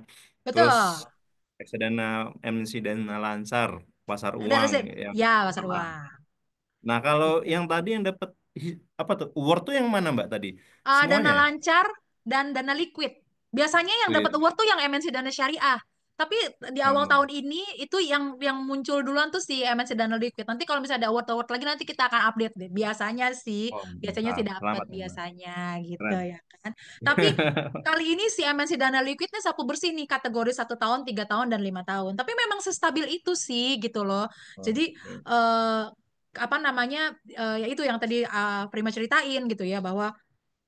S1: Terus
S2: Betul.
S1: reksadana emisi dana lancar, pasar
S2: Dan
S1: uang
S2: resep.
S1: yang
S2: Ya, pasar
S1: aman.
S2: uang.
S1: Nah kalau
S2: Gitu.
S1: yang tadi yang dapat apa tuh award tuh yang mana Mbak tadi?
S2: Dana
S1: Semuanya ya?
S2: lancar dan dana liquid. Biasanya yang dapat
S1: Wih.
S2: award tuh yang MNC Dana Syariah. Tapi di awal
S1: Oh,
S2: tahun ini itu yang muncul duluan tuh si MNC Dana Liquid. Nanti kalau misalnya ada award-award lagi nanti kita akan update deh.
S1: oh,
S2: Biasanya sih
S1: mantap.
S2: dapat
S1: Selamat ya, Mbak.
S2: biasanya gitu
S1: Keren.
S2: ya kan. Tapi kali ini si MNC Dana Liquid nih sapu bersih nih kategori 1 tahun, 3 tahun dan 5 tahun. Tapi memang sestabil itu sih gitu loh. Jadi
S1: Oke.
S2: apa namanya ya itu yang tadi Prima ceritain gitu ya bahwa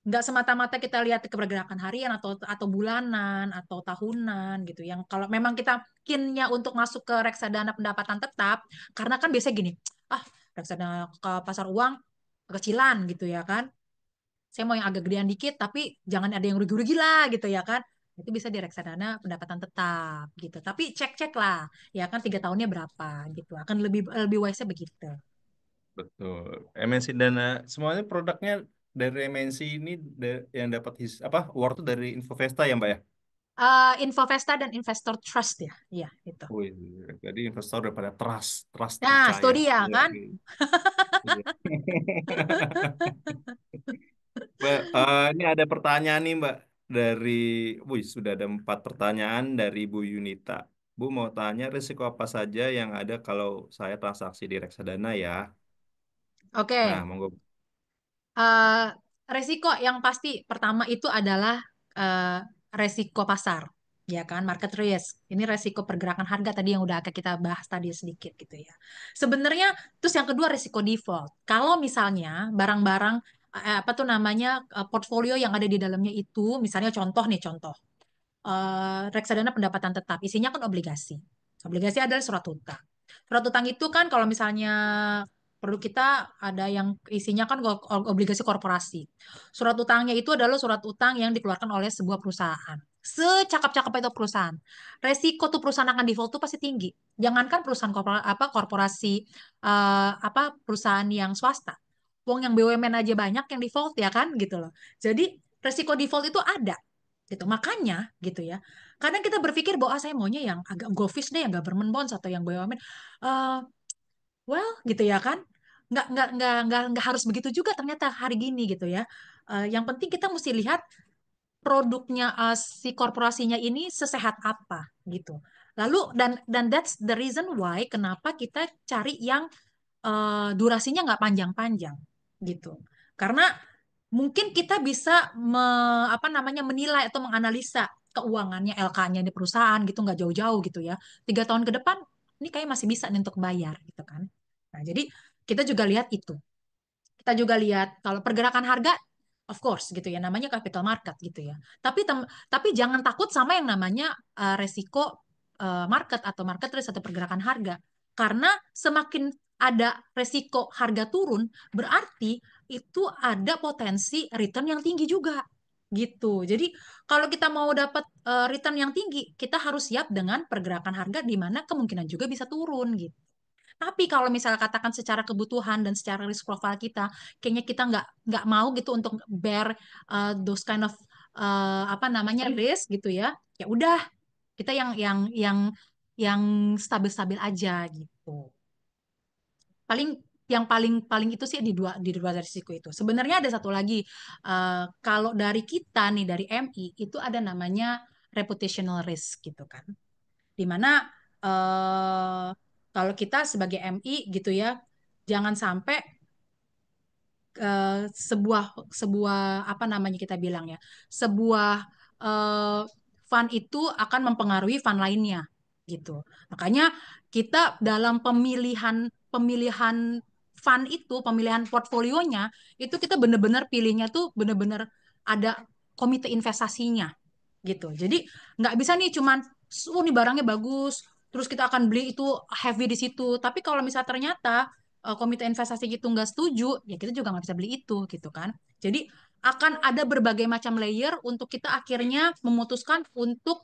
S2: nggak semata-mata kita lihat pergerakan harian atau bulanan atau tahunan gitu yang kalau memang kita kinnya untuk masuk ke reksadana pendapatan tetap karena kan biasanya gini ah reksadana ke pasar uang kecilan gitu ya kan saya mau yang agak gedean dikit tapi jangan ada yang rugi-rugi lah gitu ya kan itu bisa di reksadana pendapatan tetap gitu tapi cek-cek lah ya kan 3 tahunnya berapa gitu akan lebih lebih wise begitu.
S1: Betul. MNC Dana, semuanya produknya dari MNC ini yang dapat apa award tuh dari Infovesta ya, Mbak ya?
S2: Infovesta dan Investor Trust ya iya itu.
S1: Wih, jadi investor daripada trust, trust
S2: Nah, itu
S1: percaya.
S2: dia
S1: Iya,
S2: kan.
S1: iya. Iya. Mbak, ini ada pertanyaan nih, Mbak, dari, wih, sudah ada 4 pertanyaan dari Bu Yunita. Bu mau tanya risiko apa saja yang ada kalau saya transaksi di reksadana ya.
S2: Oke.
S1: Nah, monggo.
S2: eh, Resiko yang pasti pertama itu adalah eh, resiko pasar, ya kan, market risk. Ini resiko pergerakan harga tadi yang udah agak kita bahas tadi sedikit gitu ya. Sebenarnya, terus yang kedua resiko default. Kalau misalnya barang-barang apa tuh namanya portfolio yang ada di dalamnya itu, misalnya contoh nih contoh reksadana pendapatan tetap, isinya kan obligasi. Obligasi adalah surat utang. Surat utang itu kan kalau misalnya perlu kita ada yang isinya kan obligasi korporasi. Surat utangnya itu adalah surat utang yang dikeluarkan oleh sebuah perusahaan. Secakap-cakap itu perusahaan, resiko tuh perusahaan akan default tuh pasti tinggi. Jangankan perusahaan korporasi apa perusahaan yang swasta. Wong yang BUMN aja banyak yang default ya kan gitu loh. Jadi resiko default itu ada gitu. Makanya gitu ya. Kadang kita berpikir bahwa saya maunya yang agak govies deh, yang government bonds atau yang BUMN. Eh well, gitu ya kan. Nggak harus begitu juga ternyata hari gini gitu ya. Yang penting kita mesti lihat produknya si korporasinya ini sesehat apa gitu. Lalu dan that's the reason why kenapa kita cari yang durasinya nggak panjang-panjang gitu. Karena mungkin kita bisa apa namanya menilai atau menganalisa keuangannya LK-nya di perusahaan gitu nggak jauh-jauh gitu ya. 3 tahun ke depan ini kayak masih bisa nih untuk bayar gitu kan. Nah jadi kita juga lihat itu. Kita juga lihat kalau pergerakan harga, of course gitu ya, namanya capital market gitu ya. Tapi jangan takut sama yang namanya resiko market atau market risk atau pergerakan harga. Karena semakin ada resiko harga turun, berarti itu ada potensi return yang tinggi juga gitu. Jadi kalau kita mau dapat return yang tinggi, kita harus siap dengan pergerakan harga di mana kemungkinan juga bisa turun gitu. Tapi kalau misalnya katakan secara kebutuhan dan secara risk profile kita, kayaknya kita nggak mau gitu untuk bear those kind of apa namanya risk gitu ya. Ya udah, kita yang stabil-stabil aja gitu. Paling yang paling paling itu sih di dua risiko itu. Sebenarnya ada satu lagi. Kalau dari kita nih dari MI itu ada namanya reputational risk gitu kan. Dimana kalau kita sebagai MI gitu ya, jangan sampai sebuah sebuah apa namanya kita bilang ya, sebuah eh, fund itu akan mempengaruhi fund lainnya gitu. Makanya kita dalam pemilihan pemilihan fund itu, pemilihan portfolionya itu kita benar-benar pilihnya tuh benar-benar ada komite investasinya gitu. Jadi nggak bisa nih cuman, oh nih barangnya bagus, terus kita akan beli itu heavy di situ. Tapi kalau misalnya ternyata komite investasi itu nggak setuju, ya kita juga nggak bisa beli itu gitu kan. Jadi akan ada berbagai macam layer untuk kita akhirnya memutuskan untuk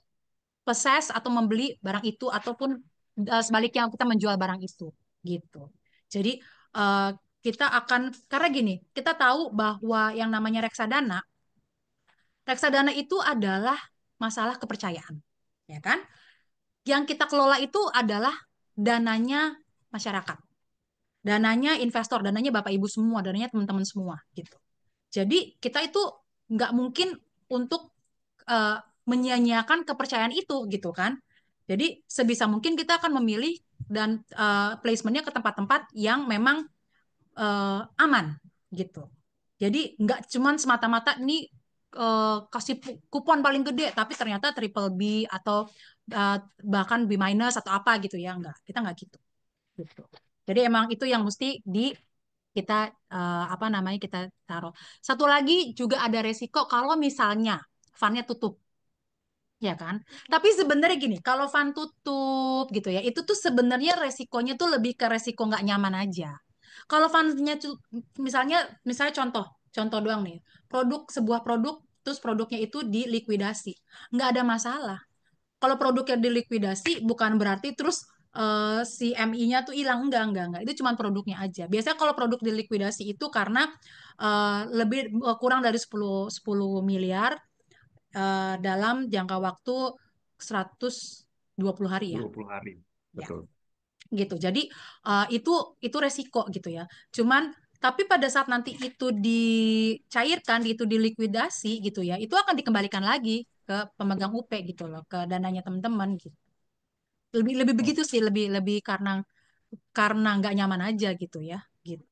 S2: possess atau membeli barang itu ataupun sebaliknya kita menjual barang itu gitu. Jadi eh, kita akan karena gini, kita tahu bahwa yang namanya reksadana. Reksadana itu adalah masalah kepercayaan, ya kan? Yang kita kelola itu adalah dananya masyarakat, dananya investor, dananya bapak ibu semua, dananya teman-teman semua, gitu. Jadi kita itu nggak mungkin untuk uh, menyia-nyiakan kepercayaan itu, gitu kan? Jadi sebisa mungkin kita akan memilih dan placementnya ke tempat-tempat yang memang aman gitu. Jadi nggak cuman semata-mata ini kasih kupon paling gede, tapi ternyata triple B atau uh, bahkan B minus atau apa gitu ya, nggak. Kita nggak gitu. Gitu. Jadi emang itu yang mesti kita apa namanya kita taruh. Satu lagi juga ada resiko kalau misalnya fundnya tutup, ya kan? Tapi sebenarnya gini, kalau fund tutup gitu ya, itu tuh sebenarnya resikonya tuh lebih ke resiko nggak nyaman aja. Kalau fundnya misalnya contoh doang nih, sebuah produk terus produknya itu dilikuidasi, nggak ada masalah. Kalau produknya dilikuidasi bukan berarti terus si MI-nya tuh hilang, enggak. Itu cuma produknya aja. Biasanya kalau produk dilikuidasi itu karena kurang dari 10 miliar dalam jangka waktu 120 hari ya.
S1: 20 hari.
S2: Ya,
S1: Betul.
S2: gitu. Jadi itu resiko gitu ya. Cuman tapi pada saat nanti itu dicairkan, itu dilikuidasi gitu ya, itu akan dikembalikan lagi ke pemegang UP gitu loh, ke dananya teman-teman gitu. Lebih lebih
S1: Oh,
S2: begitu sih, lebih lebih karena nggak nyaman aja gitu ya. Gitu.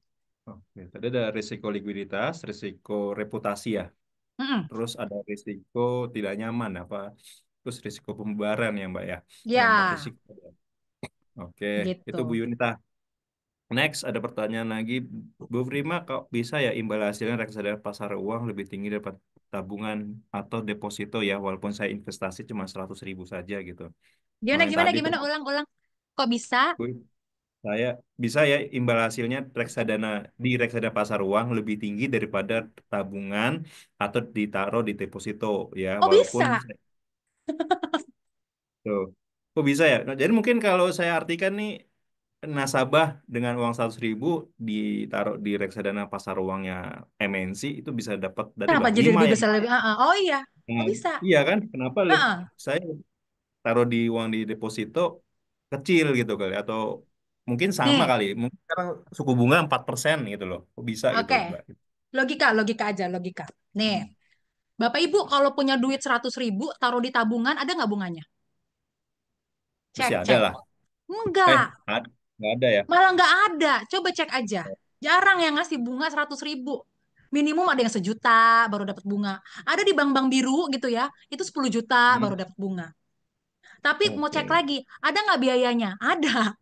S1: oke. Tadi ada risiko likuiditas, risiko reputasi ya.
S2: Mm-mm.
S1: Terus ada risiko tidak nyaman apa? Terus risiko pembayaran ya Mbak ya. Ada empat
S2: Ya,
S1: risiko. Oke, itu Bu
S2: gitu.
S1: Yunita. Next ada pertanyaan lagi, Bu Prima, kok bisa ya imbal hasilnya reksadana pasar uang lebih tinggi daripada tabungan atau deposito ya, walaupun saya investasi cuma 100.000 saja gitu. Nah,
S2: Gimana
S1: yang
S2: gimana
S1: tadi tuh
S2: gimana ulang-ulang. Kok bisa?
S1: Bu, saya bisa ya imbal hasilnya reksadana di reksadana pasar uang lebih tinggi daripada tabungan atau ditaruh di deposito ya,
S2: Kok
S1: walaupun
S2: bisa?
S1: tuh. Kok bisa ya? Nah, jadi mungkin kalau saya artikan nih nasabah dengan uang 100.000 ditaruh di reksadana pasar uangnya MNC itu bisa dapat dari
S2: Kenapa
S1: Mbak
S2: jadi
S1: 5
S2: lebih
S1: ya.
S2: besar lebih? Oh iya. Kok
S1: Hmm,
S2: bisa?
S1: iya kan? Kenapa
S2: Heeh.
S1: saya taruh di uang di deposito kecil gitu kali atau mungkin sama
S2: Nih,
S1: kali. Mungkin sekarang suku bunga 4% gitu loh. Kok bisa gitu
S2: oke.
S1: Mbak?
S2: Logika, logika aja, logika. Nih,
S1: Hmm,
S2: Bapak Ibu kalau punya duit 100.000, taruh di tabungan, ada nggak bunganya?
S1: Mesti
S2: Cek,
S1: ada
S2: cek.
S1: lah.
S2: Enggak,
S1: Nggak ada ya.
S2: malah nggak ada. Coba cek aja. Jarang yang ngasih bunga 100.000. Minimum ada yang 1 juta baru dapat bunga. Ada di bank-bank biru gitu ya, itu 10 juta baru
S1: Hmm,
S2: dapat bunga. Tapi mau cek
S1: oke.
S2: lagi, ada nggak biayanya? Ada.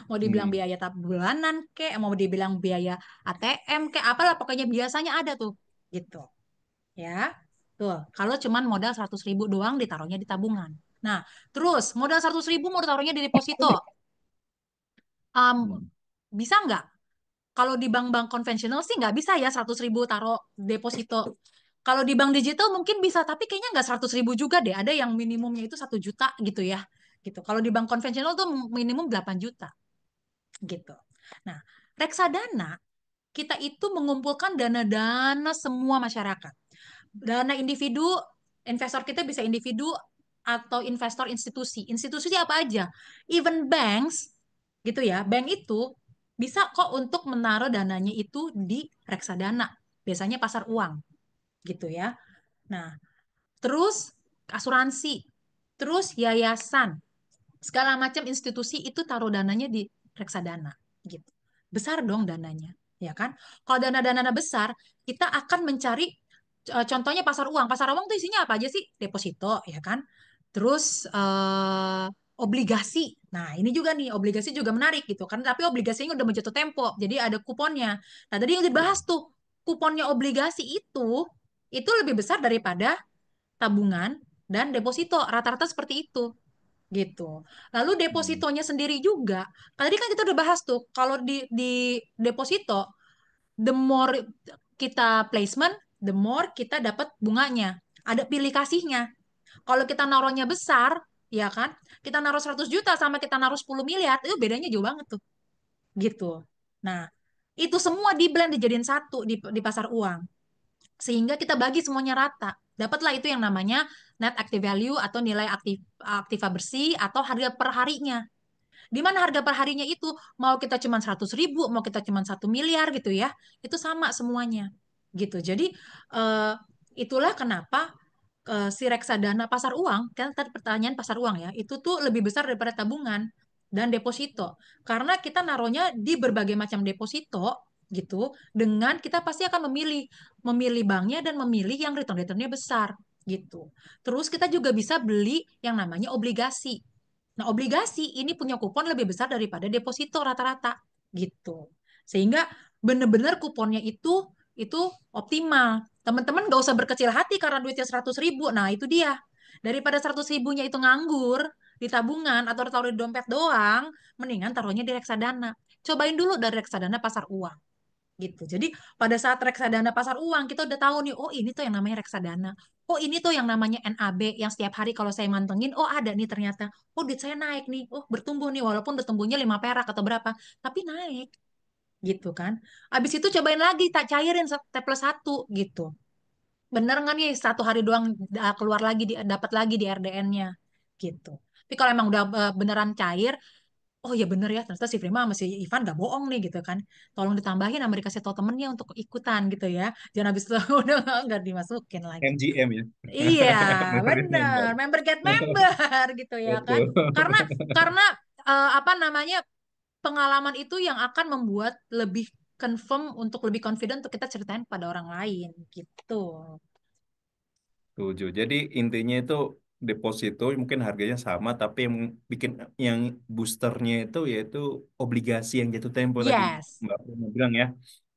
S2: Mau dibilang
S1: Hmm,
S2: biaya bulanan kek, mau dibilang biaya ATM kek, apalah pokoknya biasanya ada tuh. Gitu. Ya. Tuh, kalau cuman modal 100.000 doang ditaruhnya di tabungan. Nah, terus modal 100.000 mau ditaruhnya di deposito. Um,
S1: hmm,
S2: bisa nggak? Kalau di bank-bank konvensional sih nggak bisa ya 100.000 taruh deposito. Kalau di bank digital mungkin bisa, tapi kayaknya nggak 100.000 juga deh. Ada yang minimumnya itu 1 juta gitu ya. Gitu. Kalau di bank konvensional tuh minimum 8 juta gitu. Nah, reksadana kita itu mengumpulkan dana-dana semua masyarakat. Dana individu, investor kita bisa individu atau investor institusi. Institusi apa aja? Even banks gitu ya. Bank itu bisa kok untuk menaruh dananya itu di reksadana. Biasanya pasar uang gitu ya. Nah, terus asuransi, terus yayasan, segala macam institusi itu taruh dananya di reksadana gitu. Besar dong dananya, ya kan? Kalau dana-dana besar, kita akan mencari contohnya pasar uang. Pasar uang tuh isinya apa aja sih? Deposito, ya kan? Terus obligasi. Nah, ini juga nih, obligasi juga menarik gitu kan. Tapi obligasinya udah menjatuh tempo, jadi ada kuponnya. Nah, tadi yang dibahas tuh, kuponnya obligasi itu lebih besar daripada tabungan dan deposito. Rata-rata seperti itu gitu. Lalu
S1: hmm,
S2: depositonya sendiri juga. Tadi kan kita udah bahas tuh, kalau di deposito, the more kita placement, the more kita dapat bunganya. Ada pilih kasihnya. Kalau kita naruhnya besar, ya kan? Kita naruh 100 juta sama kita naruh 10 miliar, itu bedanya jauh banget tuh. Gitu. Nah, itu semua di blend dijadiin satu di pasar uang sehingga kita bagi semuanya rata. Dapatlah itu yang namanya net active value atau nilai aktiva bersih atau harga per harinya. Di mana harga per harinya itu mau kita cuma 100.000, mau kita cuma 1 miliar gitu ya, itu sama semuanya. Gitu. Jadi eh, itulah kenapa si reksadana pasar uang, kan tadi pertanyaan pasar uang ya, itu tuh lebih besar daripada tabungan dan deposito. Karena kita naruhnya di berbagai macam deposito gitu, dengan kita pasti akan memilih memilih banknya dan memilih yang return-returnnya besar gitu. Terus kita juga bisa beli yang namanya obligasi. Nah, obligasi ini punya kupon lebih besar daripada deposito rata-rata gitu. Sehingga benar-benar kuponnya itu optimal. Teman-teman nggak usah berkecil hati karena duitnya 100.000. Nah, itu dia. Daripada 100.000-nya itu nganggur di tabungan atau taruh di dompet doang, mendingan taruhnya di reksadana. Cobain dulu dari reksadana pasar uang gitu. Jadi pada saat reksadana pasar uang kita udah tahu nih, oh ini tuh yang namanya reksadana. Oh ini tuh yang namanya NAB yang setiap hari kalau saya mantengin, oh ada nih ternyata. Oh duit saya naik nih. Oh bertumbuh nih walaupun bertumbuhnya 5 perak atau berapa, tapi naik gitu kan. Habis itu cobain lagi tak cairin T+1 gitu. Bener nggak nih 1 hari doang keluar lagi dapat lagi di RDN-nya gitu. Tapi kalau emang udah beneran cair, oh ya bener ya, ternyata si Prima sama si Ivan gak bohong nih gitu kan. Tolong ditambahin sama dikasih tahu temennya untuk ikutan gitu ya. Jangan habis itu udah nggak dimasukin lagi.
S1: MGM ya.
S2: Iya,
S1: Memberi
S2: bener.
S1: member.
S2: Member get member gitu ya kan.
S1: Betul.
S2: Karena apa namanya, pengalaman itu yang akan membuat lebih confirm, untuk lebih confident untuk kita ceritain pada orang lain gitu.
S1: Setuju. Jadi intinya itu deposito mungkin harganya sama, tapi yang bikin yang boosternya itu yaitu obligasi yang jatuh tempo tadi
S2: Yes.
S1: Mbak Prima bilang ya.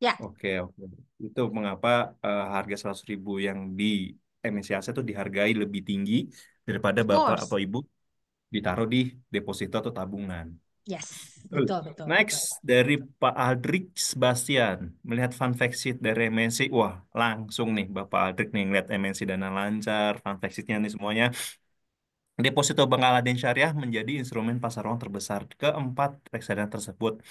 S2: Ya,
S1: Oke, oke. Itu mengapa harga 100.000 yang di emisi aset itu dihargai lebih tinggi daripada
S2: of
S1: Bapak
S2: course.
S1: atau Ibu ditaruh di deposito atau tabungan.
S2: Yes.
S1: Betul.
S2: Betul, betul, betul.
S1: Next, dari Pak Aldrik Sebastian. Melihat fund fact sheet dari MNC. Wah, langsung nih Bapak Aldrik nih ngeliat MNC dana lancar, fund fact sheetnya nih semuanya. Deposito Bank Aladin Syariah menjadi instrumen pasar uang terbesar keempat reksadana tersebut.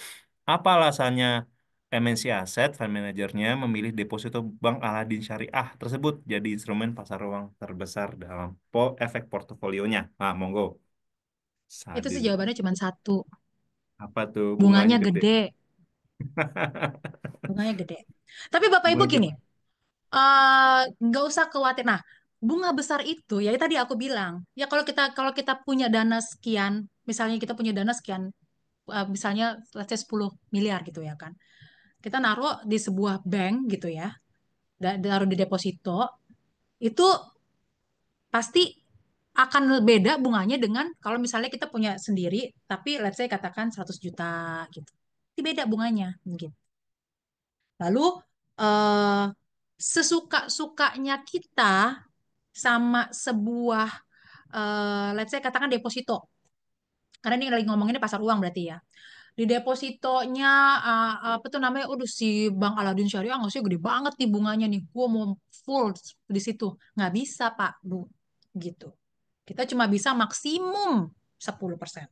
S1: Apa alasannya MNC Asset Fund Managernya memilih deposito Bank Aladin Syariah tersebut jadi instrumen pasar uang terbesar dalam efek portofolionya? Nah, monggo.
S2: Itu sih
S1: Sadil.
S2: jawabannya cuma satu.
S1: Apa tuh bunganya
S2: Bunganya
S1: gede?
S2: gede. Bunganya gede. Tapi Bapak Ibu
S1: Bunga
S2: gini,
S1: gede.
S2: nggak usah khawatir. Nah, bunga besar itu ya tadi aku bilang, ya kalau kita punya dana sekian, misalnya kita punya dana sekian, misalnya let's say 10 miliar gitu ya kan. Kita naruh di sebuah bank gitu ya, taruh di deposito, itu pasti akan beda bunganya dengan kalau misalnya kita punya sendiri, tapi let's say katakan 100 juta gitu. Itu beda bunganya mungkin. Lalu eh, sesuka-sukanya kita sama sebuah let's say katakan deposito. Karena ini lagi ngomonginnya pasar uang berarti ya. Di depositonya apa tuh namanya? Udah si Bank Aladin Syariah nggak sih gede banget nih bunganya nih. Gua mau full di situ. Nggak bisa, Pak, Bu. Gitu. Kita cuma bisa maksimum 10%.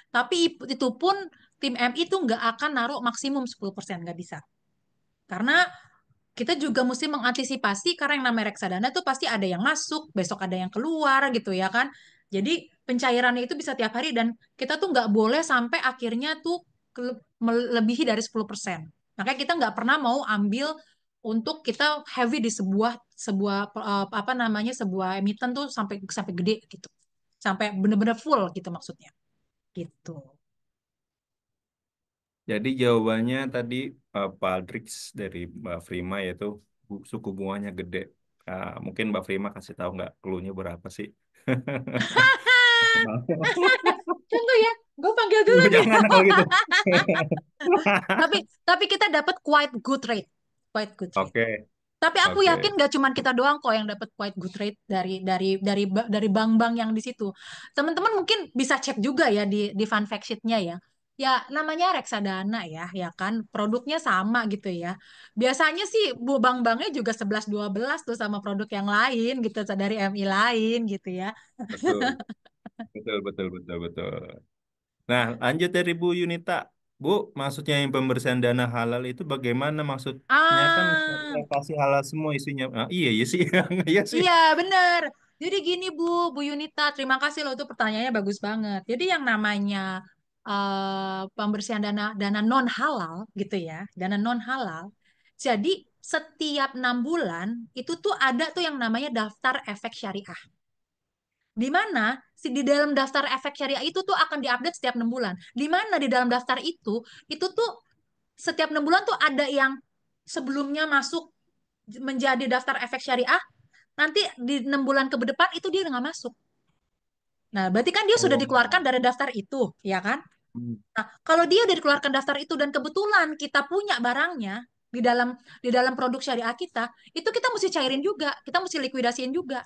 S2: Tapi itu pun tim MI itu nggak akan naruh maksimum 10%, nggak bisa. Karena kita juga mesti mengantisipasi, karena yang namanya reksadana tuh pasti ada yang masuk, besok ada yang keluar gitu ya kan. Jadi pencairannya itu bisa tiap hari, dan kita tuh nggak boleh sampai akhirnya tuh melebihi dari 10%. Makanya kita nggak pernah mau ambil untuk kita heavy di sebuah sebuah apa namanya, sebuah emiten tuh sampai sampai gede gitu. Sampai bener-bener full gitu maksudnya. Gitu.
S1: Jadi jawabannya tadi Pak Aldrich dari Mbak Prima yaitu suku bunganya gede. Mungkin Mbak Prima kasih tahu nggak clue-nya berapa sih?
S2: Contoh ya, gue panggil dulu nih.
S1: Jangan kalau gitu.
S2: Tapi kita dapat quite good rate, quite good rate.
S1: Oke,
S2: Tapi aku
S1: oke,
S2: yakin gak cuman kita doang kok yang dapat quite good rate dari bank-bank yang di situ. Teman-teman mungkin bisa cek juga ya di fun fact sheet-nya ya. Ya namanya reksadana ya, ya kan produknya sama gitu ya. Biasanya sih bu bank-banknya juga 11-12 tuh sama produk yang lain gitu dari MI lain gitu ya.
S1: betul, betul, betul, betul, betul. Nah, lanjut dari Bu Yunita. Bu, maksudnya yang pembersihan dana halal itu bagaimana maksudnya kan
S2: Ah,
S1: pasti halal semua isinya. Ah, iya, iya sih, iya sih.
S2: iya, bener. Jadi gini Bu Yunita, terima kasih loh itu pertanyaannya bagus banget. Jadi yang namanya pembersihan dana dana non halal gitu ya, dana non halal. Jadi setiap 6 bulan itu tuh ada tuh yang namanya daftar efek syariah. Di mana di dalam daftar efek syariah itu tuh akan diupdate setiap 6 bulan. Di mana di dalam daftar itu tuh setiap 6 bulan tuh ada yang sebelumnya masuk menjadi daftar efek syariah, nanti di 6 bulan ke depan itu dia nggak masuk. Nah, berarti kan dia sudah
S1: Oh.
S2: dikeluarkan dari daftar itu, ya kan?
S1: Hmm.
S2: Nah, kalau dia udah dikeluarkan daftar itu dan kebetulan kita punya barangnya di dalam produk syariah kita, itu kita mesti cairin juga, kita mesti likuidasiin juga,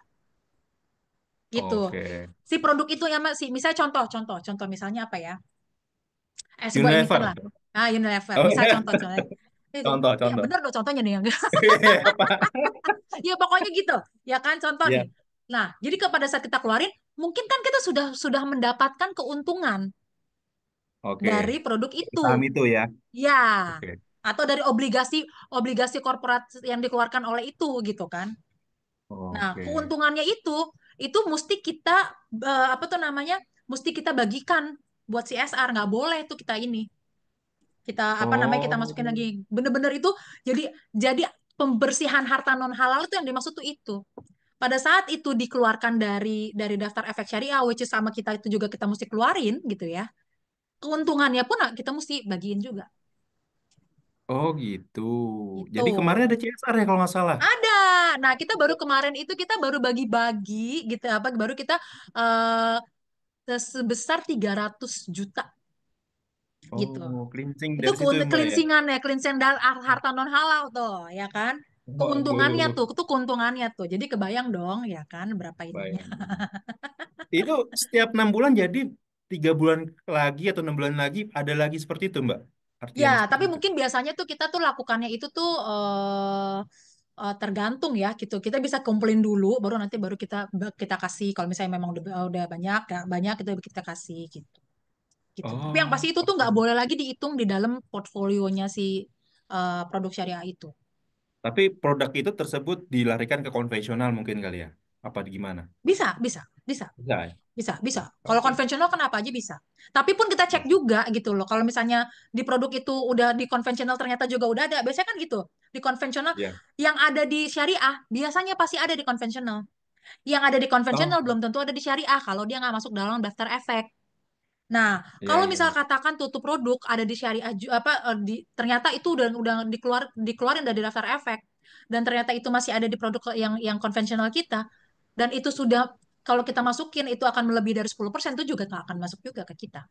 S2: gitu.
S1: Oke.
S2: Si produk itu ya masih, misalnya contoh misalnya apa ya? Sebuah emiten
S1: Unilever.
S2: lah. Nah, Unilever.
S1: Oh,
S2: Misal contoh. Itu,
S1: contoh,
S2: ya
S1: contoh.
S2: bener dong contohnya nih.
S1: Apa?
S2: Ya pokoknya gitu, ya kan contoh nih.
S1: Ya,
S2: Nah, jadi pada saat kita keluarin, mungkin kan kita sudah mendapatkan keuntungan
S1: oke.
S2: dari produk
S1: Dari
S2: itu,
S1: saham itu ya.
S2: ya,
S1: Oke.
S2: atau dari obligasi obligasi korporat yang dikeluarkan oleh itu gitu kan. Nah,
S1: Oke.
S2: keuntungannya itu mesti kita apa tuh namanya, mesti kita bagikan buat CSR, nggak boleh tuh kita ini. Kita apa namanya kita masukin
S1: Oh,
S2: lagi. Bener-bener itu jadi pembersihan harta non halal itu yang dimaksud tuh itu. Pada saat itu dikeluarkan dari daftar efek syariah, which is sama kita itu juga kita mesti keluarin gitu ya. Keuntungannya pun kita mesti bagiin juga.
S1: oh gitu.
S2: Gitu.
S1: Jadi kemarin ada CSR ya kalau nggak salah.
S2: Ada. Nah, kita baru kemarin itu kita baru bagi-bagi gitu apa baru kita eh sebesar 300 juta gitu.
S1: Oh, cleansing
S2: Itu
S1: dari situ ya, Mbak ya.
S2: kelinsingannya, kelinsingan dari harta non halal tuh, ya kan? Keuntungannya
S1: Waduh,
S2: tuh, itu keuntungannya tuh. Jadi kebayang dong, ya kan, berapa ininya.
S1: bayang. Itu setiap 6 bulan jadi 3 bulan lagi atau 6 bulan lagi ada lagi seperti itu, Mbak.
S2: Ya,
S1: Artian
S2: tapi
S1: seperti itu.
S2: mungkin biasanya tuh kita tuh lakukannya itu tuh tergantung ya gitu. Kita bisa kumpulin dulu, baru nanti baru kita kasih. Kalau misalnya memang udah banyak, ya banyak itu kita kasih gitu. Gitu. Tapi yang pasti
S1: Oh,
S2: itu tuh
S1: oke.
S2: nggak boleh lagi dihitung di dalam portfolionya si produk syariah itu.
S1: Tapi produk itu tersebut dilarikan ke konvensional mungkin kali ya? Apa gimana?
S2: Bisa, bisa, bisa.
S1: Bisa ya?
S2: Bisa, bisa. Kalau
S1: Oke.
S2: konvensional kenapa aja bisa. Tapi pun kita cek
S1: Ya.
S2: juga gitu loh. Kalau misalnya di produk itu udah di konvensional ternyata juga udah ada. Biasanya kan gitu. Di konvensional
S1: Ya.
S2: yang ada di syariah biasanya pasti ada di konvensional. Yang ada di konvensional
S1: Oh,
S2: belum tentu ada di syariah kalau dia nggak masuk dalam daftar efek. Nah,
S1: iya
S2: kalau
S1: iya
S2: misal
S1: iya.
S2: katakan tutup produk ada di syariah ternyata itu udah dikeluarin dari daftar efek dan ternyata itu masih ada di produk yang konvensional kita dan itu sudah kalau kita masukin itu akan melebihi dari 10% itu juga nggak akan masuk juga ke kita.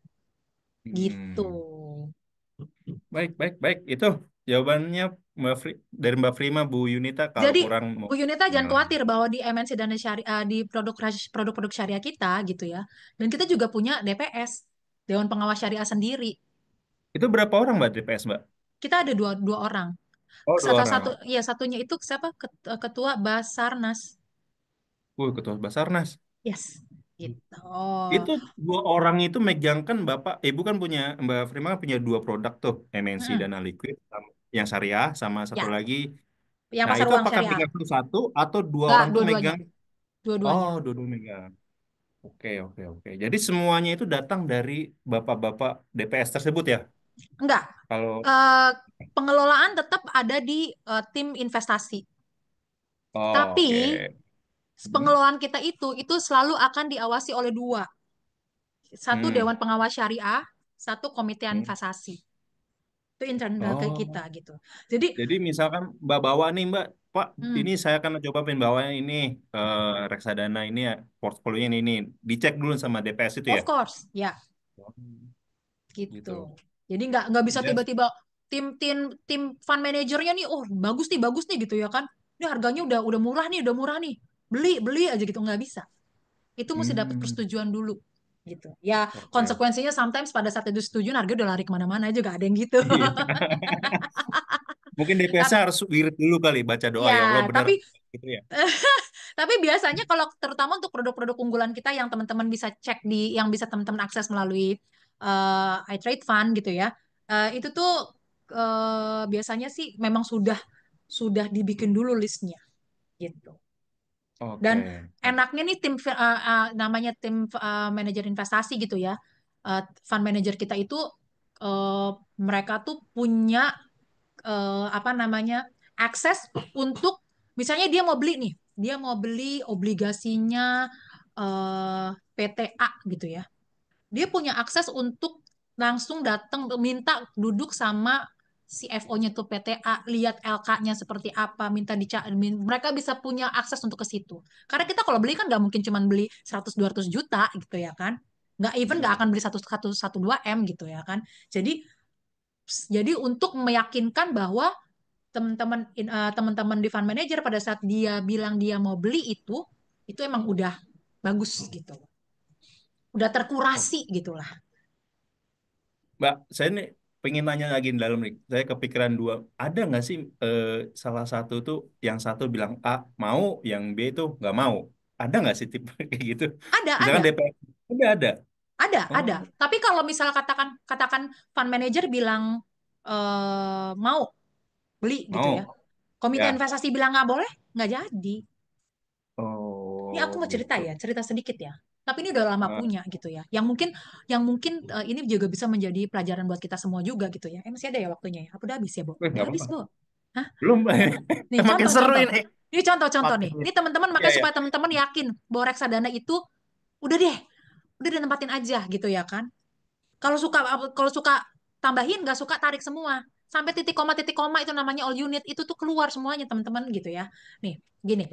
S2: Gitu.
S1: Hmm. Baik, baik, baik. Itu jawabannya dari Mbak Prima, Bu Yunita kalau
S2: Jadi
S1: kurang mau
S2: Bu Yunita jangan
S1: gimana lagi.
S2: khawatir bahwa di MNC dan di produk-produk syariah kita gitu ya. Dan kita juga punya DPS, Dewan Pengawas Syariah sendiri.
S1: Itu berapa orang Mbak DPS, Mbak?
S2: Kita ada dua orang.
S1: Oh, dua
S2: Salah satu,
S1: orang.
S2: ya satunya itu siapa? Ketua Basarnas.
S1: Ketua Basarnas.
S2: Yes, gitu. Oh.
S1: Itu 2 orang itu megang kan Bapak, Ibu kan punya, Mbak Prima kan punya 2 produk tuh, MNC
S2: Mm-mm.
S1: Dana Liquid, yang syariah, sama satu
S2: Ya,
S1: lagi.
S2: yang
S1: Nah,
S2: pasar
S1: itu
S2: uang
S1: apakah
S2: syariah.
S1: megang satu atau dua
S2: Enggak,
S1: orang tuh
S2: dua-duanya.
S1: megang?
S2: Dua-duanya.
S1: Oh, dua-dua megang. Oke, oke, oke. Jadi semuanya itu datang dari bapak-bapak DPS tersebut ya?
S2: Enggak.
S1: Kalau,
S2: Eh, Pengelolaan tetap ada di tim investasi.
S1: oh,
S2: Tapi
S1: oke. Hmm,
S2: pengelolaan kita itu selalu akan diawasi oleh dua. Satu
S1: hmm,
S2: Dewan Pengawas Syariah, satu Komite
S1: hmm.
S2: Investasi. Itu internal ke kita
S1: Oh,
S2: gitu. Jadi,
S1: jadi misalkan Mbak bawa nih Mbak, Pak,
S2: hmm,
S1: ini saya akan coba pengen bawa ini reksadana ini ya, portfolionya ini, dicek dulu sama DPS itu ya?
S2: of course, ya
S1: Oh,
S2: gitu.
S1: gitu.
S2: Jadi nggak bisa
S1: Yes.
S2: tiba-tiba tim tim tim fund manajernya nih, oh bagus nih gitu ya kan. Ini harganya udah murah nih. Beli beli aja gitu nggak bisa. Itu mesti dapat
S1: Hmm,
S2: persetujuan dulu gitu. Ya
S1: oke.
S2: konsekuensinya sometimes pada saat itu setuju harga udah lari kemana-mana juga ada yang gitu.
S1: Iya. Mungkin DPS-nya
S2: Tapi
S1: harus wirid dulu kali, baca doa
S2: ya
S1: ya Allah benar
S2: tapi
S1: gitu ya.
S2: tapi biasanya kalau terutama untuk produk-produk unggulan kita yang teman-teman bisa cek yang bisa teman-teman akses melalui iTrade Fund gitu ya. Itu tuh biasanya sih memang sudah dibikin dulu listnya gitu. Dan
S1: Oke.
S2: enaknya nih namanya tim manajer investasi gitu ya. Fund manager kita itu eh, mereka tuh punya apa namanya akses untuk misalnya dia mau beli nih, dia mau beli obligasinya PTA gitu ya. Dia punya akses untuk langsung datang minta duduk sama CFO-nya tuh PTA, lihat LK-nya seperti apa, mereka bisa punya akses untuk ke situ. Karena kita kalau beli kan nggak mungkin cuma beli 100-200 juta gitu ya kan. Nggak
S1: Hmm.
S2: akan beli 1 2 M gitu ya kan. Jadi jadi untuk meyakinkan bahwa teman-teman di fund manager pada saat dia bilang dia mau beli itu emang udah bagus gitu. Udah
S1: Oh,
S2: terkurasi gitulah.
S1: Mbak, saya nih pengen nanya lagi di dalam nih. Saya kepikiran dua. Ada nggak sih eh, salah satu tuh yang satu bilang A mau, yang B itu nggak mau? Ada nggak sih tipe kayak gitu?
S2: Ada,
S1: Misalkan
S2: ada.
S1: DPR, ada.
S2: Ada.
S1: Oh,
S2: Tapi kalau misal katakan katakan fund manager bilang mau beli gitu ya.
S1: mau.
S2: Komite
S1: Ya.
S2: investasi bilang nggak boleh, nggak jadi. Ini aku
S1: Oh,
S2: mau cerita
S1: gitu.
S2: ya, cerita sedikit ya. Tapi ini udah lama
S1: Ah,
S2: punya gitu ya. Yang mungkin ini juga bisa menjadi pelajaran buat kita semua juga gitu ya. Masih ada ya waktunya ya? Apa udah habis ya, Bu?
S1: wih,
S2: Udah
S1: nggak
S2: habis,
S1: apa-apa.
S2: Bu? Hah?
S1: Belum,
S2: Nih
S1: makin seru
S2: contoh-contoh.
S1: ini.
S2: Ini contoh-contoh nih.
S1: Makin,
S2: Ini teman-teman
S1: iya
S2: makanya
S1: ya.
S2: supaya teman-teman yakin bahwa reksadana itu udah deh, udah ditempatin aja gitu ya kan. Kalau suka tambahin, nggak suka tarik semua. Sampai titik koma itu namanya all unit itu tuh keluar semuanya teman-teman gitu ya. Nih, gini.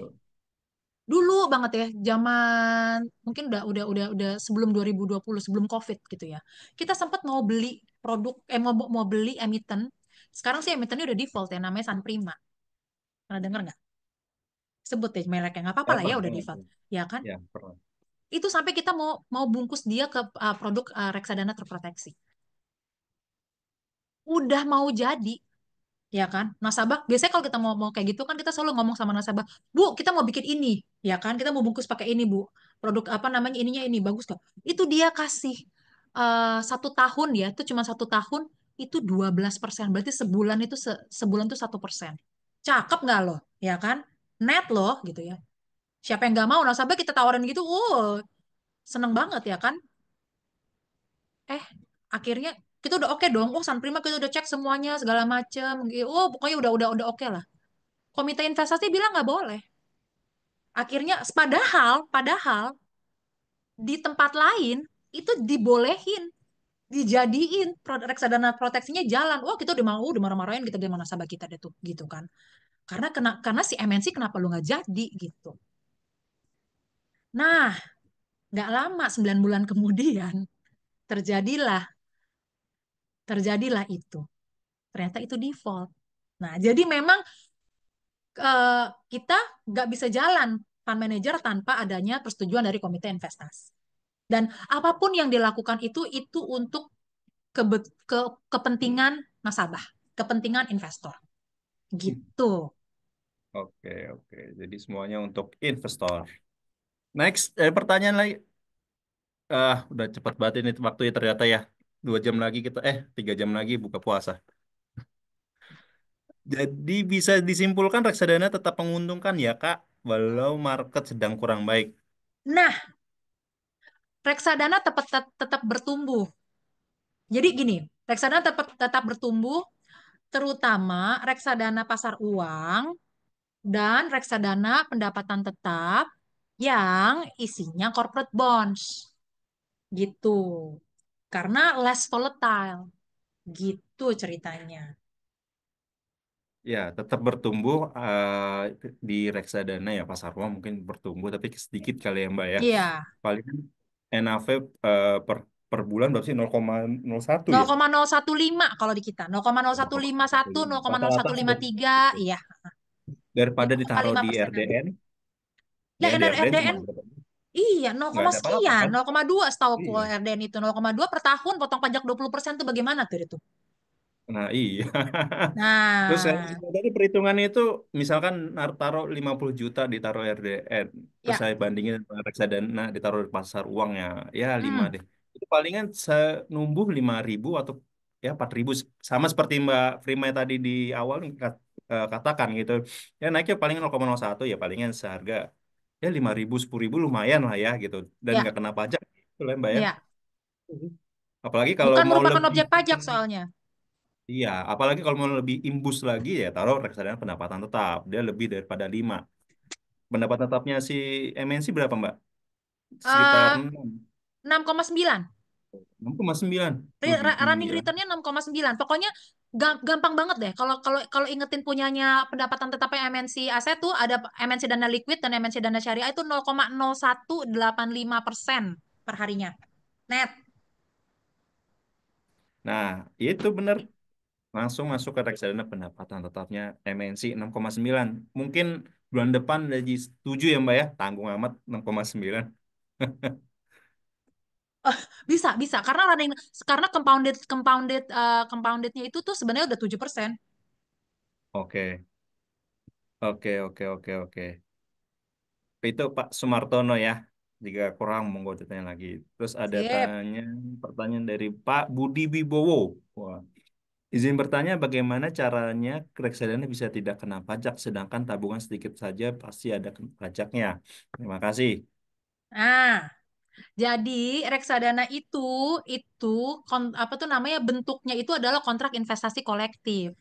S2: Dulu banget ya, zaman mungkin udah sebelum 2020, sebelum COVID gitu ya. Kita sempat mau beli produk mau beli emiten. Sekarang sih emitennya udah default ya, namanya Sunprima. Pernah dengar nggak? Sebut deh mereknya, nggak apa-apa lah ya
S1: Pernah,
S2: udah
S1: pernah,
S2: default.
S1: pernah.
S2: Ya kan?
S1: Ya, pernah.
S2: Itu sampai kita mau mau bungkus dia ke produk reksadana terproteksi. Udah mau jadi, ya kan? Nasabah, biasanya kalau kita mau mau kayak gitu kan kita selalu ngomong sama nasabah, Bu, kita mau bikin ini, ya kan? Kita mau bungkus pakai ini, Bu. Produk apa namanya ininya ini bagus kok. Itu dia kasih 1 tahun ya, itu cuma 1 tahun itu 12%. Berarti sebulan itu sebulan itu 1%. Cakep nggak loh, ya kan? Net loh gitu ya. Siapa yang nggak mau nasabah kita tawarin gitu, seneng banget ya kan? Eh, akhirnya kita udah oke dong. Oh, Sunprima kita udah cek semuanya segala macem. Oh, pokoknya udah oke lah. Komite investasi bilang nggak boleh. Akhirnya, padahal di tempat lain itu dibolehin, dijadiin reksadana proteksinya jalan. Wah, kita udah marah-marahin kita di mana nasabah kita deh tuh, gitu kan. Karena si MNC kenapa lu nggak jadi gitu. Nah, nggak lama 9 bulan kemudian terjadilah terjadilah itu. Ternyata itu default. Nah, jadi memang eh, kita nggak bisa jalan fund manager tanpa adanya persetujuan dari komite investasi. Dan apapun yang dilakukan itu untuk kepentingan nasabah, kepentingan investor. Gitu.
S1: Oke, oke. Jadi semuanya untuk investor. Next, pertanyaan lagi. Udah cepat banget ini waktunya ternyata ya. 2 jam lagi kita, 3 jam lagi buka puasa. Jadi bisa disimpulkan reksadana tetap menguntungkan ya Kak, walau market sedang kurang baik.
S2: Nah, reksadana tetap bertumbuh. Jadi gini, reksadana tetap bertumbuh, terutama reksadana pasar uang dan reksadana pendapatan tetap yang isinya corporate bonds. Gitu. Karena less volatile. Gitu ceritanya.
S1: Ya, tetap bertumbuh di reksadana ya pasar uang mungkin bertumbuh tapi sedikit kali ya Mbak ya.
S2: Iya.
S1: Paling NAV per per bulan berarti 0,01 ya.
S2: 0,015 kalau di kita. 0,0151,
S1: 0,01. Rata-rata sudah
S2: 0,0153, iya.
S1: daripada ditaruh di
S2: 0,5%.
S1: RDN,
S2: Ya,
S1: ya di RDN cuma
S2: RDN,
S1: berapa?
S2: iya, 0,
S1: Nggak ada apa-apa
S2: sekian.
S1: kan?
S2: 0,2 setahu
S1: Iya.
S2: RDN itu. 0,2 per tahun, potong pajak 20% tuh bagaimana tuh itu?
S1: Nah, iya. Terus saya
S2: Nah,
S1: tadi perhitungannya itu misalkan taruh 50 juta ditaruh RDN, terus
S2: ya.
S1: saya bandingin sama reksadana ditaruh di pasar uang ya, ya 5
S2: Hmm,
S1: deh. Itu palingan numbuh 5.000 atau ya 4.000 sama seperti Mbak Prima tadi di awal katakan gitu. Ya naiknya paling 0,01 ya palingan seharga ya 5.000 10.000 lumayan lah ya gitu dan
S2: ya,
S1: nggak kena pajak itu lah Mbak ya.
S2: ya.
S1: Apalagi kalau
S2: Bukan
S1: mau
S2: merupakan
S1: lebih
S2: objek pajak soalnya.
S1: iya, apalagi kalau mau lebih imbus lagi ya taruh reksadana pendapatan tetap. Dia lebih daripada 5. Pendapatan tetapnya si MNC berapa, Mbak? Sekitar
S2: Eh, 6,9.
S1: 6,9. Lebih tinggi
S2: Running
S1: lagi.
S2: returnnya 6,9. Pokoknya gampang banget deh. Kalau kalau kalau ingetin punyanya pendapatan tetapnya MNC Aset tuh ada MNC Dana Liquid dan MNC Dana Syariah itu 0,0185% per harinya. Net.
S1: Nah, itu benar. Langsung masuk ke reksadana pendapatan tetapnya MNC 6,9. Mungkin bulan depan jadi 7 ya, Mbak ya? Tanggung amat 6,9.
S2: Bisa, bisa. Karena compoundednya itu tuh sebenarnya udah 7%.
S1: Oke, oke, oke, oke, oke. Itu Pak Sumartono ya. Jika kurang monggo ditanya lagi. Terus ada
S2: Sip.
S1: pertanyaan dari Pak Budi Wibowo. Wah. Izin bertanya bagaimana caranya reksadana bisa tidak kena pajak sedangkan tabungan sedikit saja pasti ada pajaknya. Terima kasih.
S2: Nah, Jadi reksadana itu apa tuh namanya bentuknya itu adalah kontrak investasi kolektif.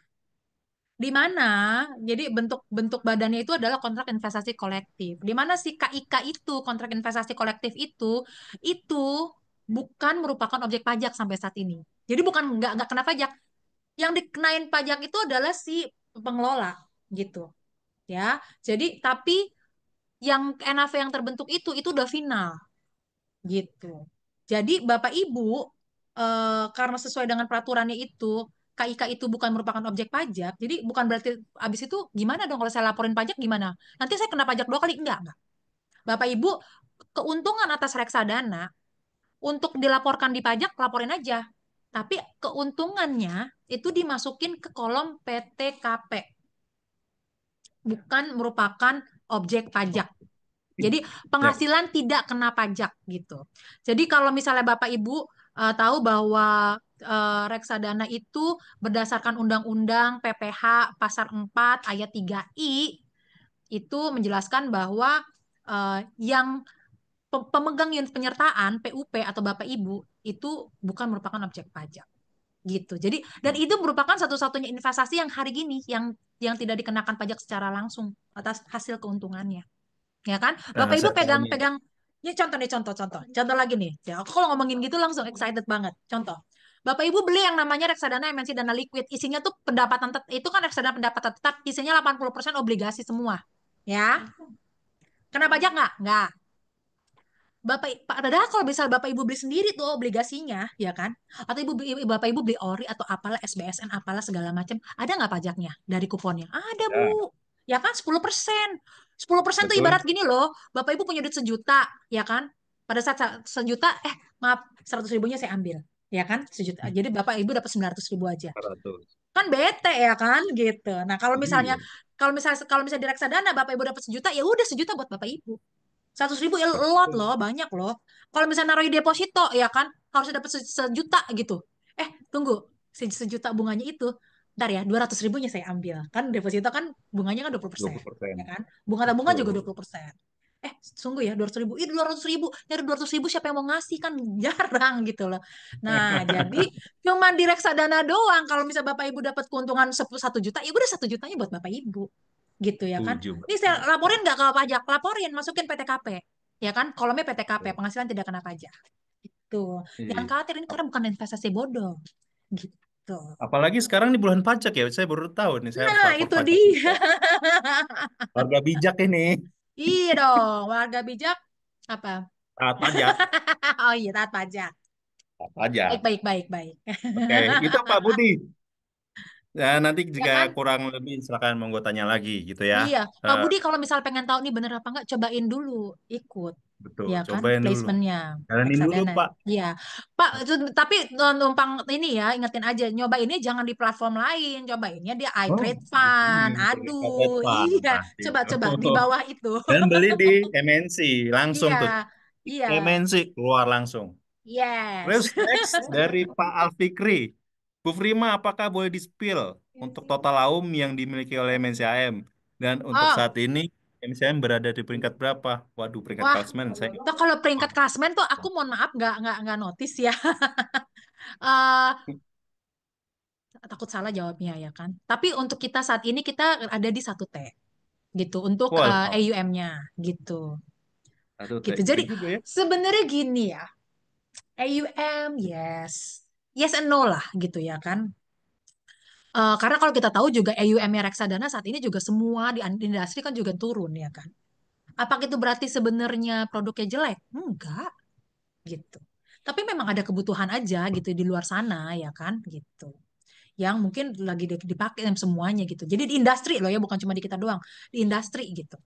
S2: Di mana jadi bentuk-bentuk badannya itu adalah kontrak investasi kolektif. Di mana si KIK itu kontrak investasi kolektif itu bukan merupakan objek pajak sampai saat ini. Jadi bukan nggak kena pajak. Yang dikenain pajak itu adalah si pengelola gitu ya. Jadi tapi yang NAV yang terbentuk itu udah final gitu. Jadi Bapak Ibu karena sesuai dengan peraturannya itu KIK itu bukan merupakan objek pajak, jadi bukan berarti abis itu gimana dong kalau saya laporin pajak gimana? Nanti saya kena pajak 2 kali? Enggak. Bapak Ibu keuntungan atas reksadana untuk dilaporkan di pajak laporin aja. Tapi keuntungannya itu dimasukin ke kolom PTKP, bukan merupakan objek pajak. Jadi
S1: Ya.
S2: penghasilan tidak kena pajak gitu. Jadi kalau misalnya Bapak Ibu tahu bahwa reksadana itu berdasarkan Undang-Undang PPH Pasar 4 Ayat 3I itu menjelaskan bahwa yang pemegang unit penyertaan PUP atau Bapak Ibu itu bukan merupakan objek pajak gitu. Jadi dan itu merupakan satu-satunya investasi yang hari gini yang tidak dikenakan pajak secara langsung atas hasil keuntungannya ya kan Bapak Ibu
S1: Saya ini
S2: pegang-pegang ini contoh nih contoh lagi nih ya aku kalau ngomongin gitu langsung excited banget contoh Bapak Ibu beli yang namanya reksadana MNC Dana Liquid isinya tuh pendapatan itu kan reksadana pendapatan tetap isinya 80% obligasi semua ya kena pajak nggak padahal kalau misal Bapak Ibu beli sendiri tuh obligasinya, ya kan? Atau Bapak Ibu beli ORI atau apalah SBSN apalah segala macam, ada nggak pajaknya dari kuponnya? Ada,
S1: ya,
S2: Bu. Ya kan 10%. 10% tuh
S1: betul.
S2: ibarat gini loh, Bapak Ibu punya duit 1 juta, ya kan? Pada saat 1 juta, maaf, 100 ribunya saya ambil, ya kan? 1 juta. Jadi Bapak Ibu dapat 900 ribu aja.
S1: 400.
S2: Kan bete ya kan gitu. Nah,
S1: Iya,
S2: kalau misalnya di reksadana Bapak Ibu dapat 1 juta, ya udah 1 juta buat Bapak Ibu. 100 ribu ya lot
S1: betul.
S2: loh, banyak loh. Kalau misalnya naruh di deposito ya kan, harus dapat 1 juta gitu. Tunggu, 1 juta bunganya itu, ntar ya 200 ribunya saya ambil. Kan deposito kan bunganya kan 20%,
S1: 20%.
S2: ya kan? Bunga tabungan juga
S1: Betul.
S2: 20%. Sungguh ya 200 ribu, 200 ribu, nyari 200 ribu siapa yang mau ngasih kan jarang gitu loh. Nah, jadi cuma di reksadana doang. Kalau misalnya Bapak Ibu dapat keuntungan 1 juta, ya udah 1 jutanya buat Bapak Ibu gitu ya kan.
S1: Setuju,
S2: Ini
S1: Mbak.
S2: saya
S1: Ya.
S2: laporin nggak ke pajak, laporin, masukin PTKP. Ya kan, kolomnya PTKP,
S1: Betul.
S2: penghasilan tidak kena pajak. Tuh, jangan
S1: Iya.
S2: khawatir ini karena bukan investasi bodoh. Gitu.
S1: Apalagi sekarang di bulan pajak ya, saya baru tahu nih, saya harus
S2: Nah,
S1: lapor
S2: itu
S1: pajak
S2: dia.
S1: juga. Warga bijak ini,
S2: Iya dong, warga bijak apa?
S1: taat pajak,
S2: Oh iya, taat pajak.
S1: taat
S2: Baik,
S1: pajak.
S2: baik, baik, baik.
S1: Oke, itu Pak Budi. Ya, nanti
S2: Ya
S1: jika
S2: kan?
S1: kurang lebih silakan monggo tanya lagi gitu ya.
S2: Iya, Pak
S1: Eh,
S2: Budi kalau misal pengen tahu nih bener apa enggak, cobain dulu ikut.
S1: betul,
S2: Ya kan,
S1: cobain dulu.
S2: placementnya
S1: Jalanin dulu,
S2: reksadana.
S1: Pak.
S2: Iya, Pak. Tapi numpang ini ya, ingetin aja, nyobainnya jangan di platform lain, cobainnya di
S1: Oh,
S2: iTrade Fund.
S1: ini
S2: Aduh,
S1: Depan
S2: iya,
S1: pasti itu.
S2: coba-coba di bawah itu.
S1: Dan beli di MNC langsung
S2: Iya,
S1: tuh.
S2: iya,
S1: MNC keluar langsung. Terus
S2: yes.
S1: next dari Pak Alfikri. Bu Frima, apakah boleh di-spill untuk total AUM yang dimiliki oleh MNCAM? Dan untuk
S2: Oh,
S1: saat ini MNCAM berada di peringkat berapa? Waduh, peringkat
S2: wah,
S1: klasmen saya.
S2: tuh kalau peringkat klasmen tuh aku mohon maaf nggak notice ya. Eh takut salah jawabnya ya kan. Tapi untuk kita saat ini kita ada di 1T gitu untuk
S1: Wow,
S2: AUM-nya gitu.
S1: satu T.
S2: Gitu.
S1: Gede
S2: Jadi
S1: juga ya.
S2: sebenarnya gini ya, AUM yes. Yes and no lah gitu ya kan. Karena kalau kita tahu juga AUM-nya reksadana saat ini juga semua di industri kan juga turun ya kan. Apakah itu berarti sebenarnya produknya jelek? Enggak gitu. Tapi memang ada kebutuhan aja gitu di luar sana ya kan gitu. Yang mungkin lagi dipakai semuanya gitu. Jadi di industri loh ya, bukan cuma di kita doang, di industri gitu.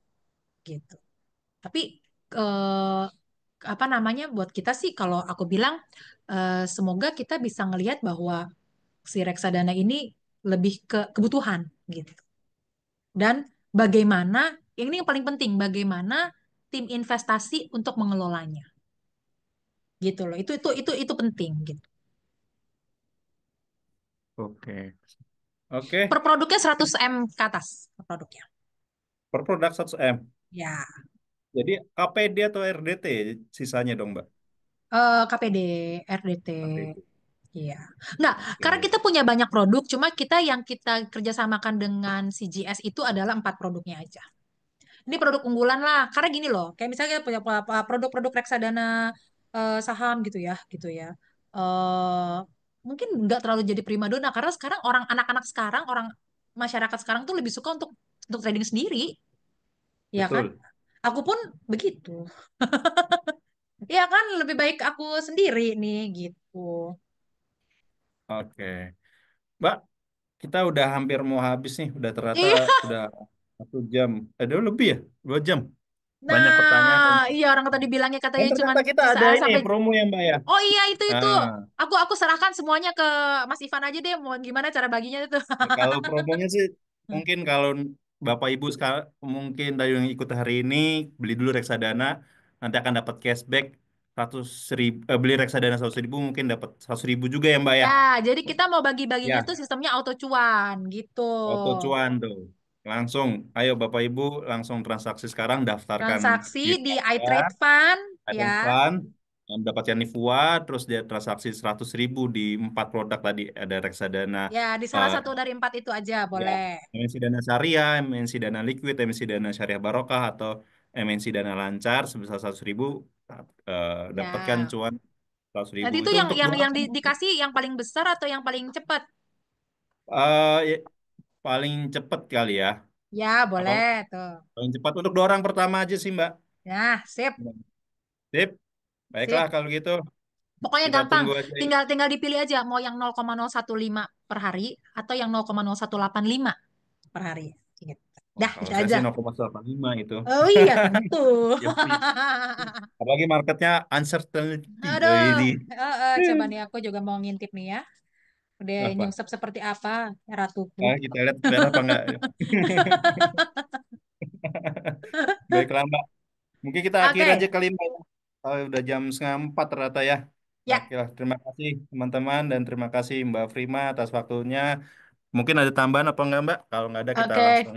S2: Gitu. Tapi eh, apa namanya buat kita sih kalau aku bilang semoga kita bisa ngelihat bahwa si reksadana ini lebih ke kebutuhan gitu. Dan bagaimana ini yang paling penting bagaimana tim investasi untuk mengelolanya gitu loh. Itu penting gitu.
S1: Oke. Oke.
S2: Per produknya 100 M ke atas per produknya.
S1: Per produk 100 M.
S2: Ya.
S1: Jadi KPD atau RDT sisanya dong, Mbak?
S2: KPD, RDT.
S1: KPD.
S2: Iya. Nggak, karena
S1: Oke,
S2: kita punya banyak produk, cuma kita yang kita kerjasamakan dengan CGS itu adalah 4 produknya aja. Ini produk unggulan lah, karena gini loh, kayak misalnya kita punya produk-produk reksadana saham gitu ya. Eh Mungkin nggak terlalu jadi primadona karena sekarang orang anak-anak sekarang, orang masyarakat sekarang tuh lebih suka untuk trading sendiri, ya kan?
S1: betul.
S2: Aku pun begitu. Ya kan, lebih baik aku sendiri nih gitu.
S1: Oke, Mbak, kita udah hampir mau habis nih. Udah ternyata
S2: Iya.
S1: udah 1 jam. Udah lebih ya, 2 jam. Banyak pertanyaan.
S2: Nah, iya orang tadi bilangnya
S1: Dan
S2: katanya cuman
S1: ternyata kita
S2: bisa
S1: ada ini
S2: sampai.
S1: promo ya, Mbak ya.
S2: Oh iya itu.
S1: Nah,
S2: Aku serahkan semuanya ke Mas Ivan aja deh. Mau gimana cara baginya itu?
S1: kalau promonya sih mungkin kalau Bapak Ibu sekarang mungkin dari yang ikut hari ini beli dulu reksadana nanti akan dapat cashback 100.000 beli reksadana 100.000 mungkin dapat 100.000 juga ya Mbak ya.
S2: Ya, jadi kita mau bagi-baginya tuh
S1: Ya,
S2: sistemnya auto cuan gitu.
S1: auto cuan tuh. Langsung, ayo Bapak Ibu langsung transaksi sekarang daftarkan
S2: Transaksi
S1: diri
S2: di
S1: Anda,
S2: iTrade Fund
S1: ada
S2: ya.
S1: fund, mendapatkan FUA, terus dia transaksi 100.000 di 4 produk tadi ada reksadana.
S2: Ya, di salah
S1: eh,
S2: satu dari 4 itu aja
S1: Ya,
S2: boleh.
S1: MNC Dana Syariah, MNC Dana Liquid, MNC Dana Syariah Barokah, atau MNC Dana Lancar sebesar 100.000, dapatkan
S2: Ya.
S1: cuan 100.000.
S2: Nanti itu
S1: Itu
S2: yang
S1: untuk
S2: yang
S1: dolar
S2: yang dikasih yang paling besar atau yang paling cepat?
S1: ya, paling cepat kali ya.
S2: Ya,
S1: Apa
S2: boleh tuh.
S1: paling cepat untuk 2 orang pertama aja sih, Mbak.
S2: Nah, sip,
S1: Sip, baiklah
S2: sip.
S1: kalau gitu.
S2: Pokoknya
S1: Kita
S2: gampang.
S1: tunggu aja.
S2: Tinggal tinggal dipilih aja mau yang 0,015 per hari atau yang 0,0185 per hari. Gitu.
S1: Oh,
S2: Dah,
S1: kalau
S2: itu
S1: saya
S2: aja.
S1: sih 0,85 itu.
S2: Oh iya, tentu.
S1: Ya, apalagi marketnya uncertainty.
S2: Aduh,
S1: Ini.
S2: coba nih aku juga mau ngintip nih ya. Udah
S1: Apa?
S2: nyungsep seperti apa ratuku.
S1: Kita lihat benar apa enggak. Baiklah, Mbak. Mungkin kita akhiri aja
S2: Oke,
S1: kali Mbak. Oh, udah jam setengah 4 ternyata ya.
S2: ya,
S1: Oke lah, terima kasih teman-teman dan terima kasih Mbak Prima atas waktunya. Mungkin ada tambahan apa enggak Mbak? Kalau nggak ada kita
S2: oke.
S1: langsung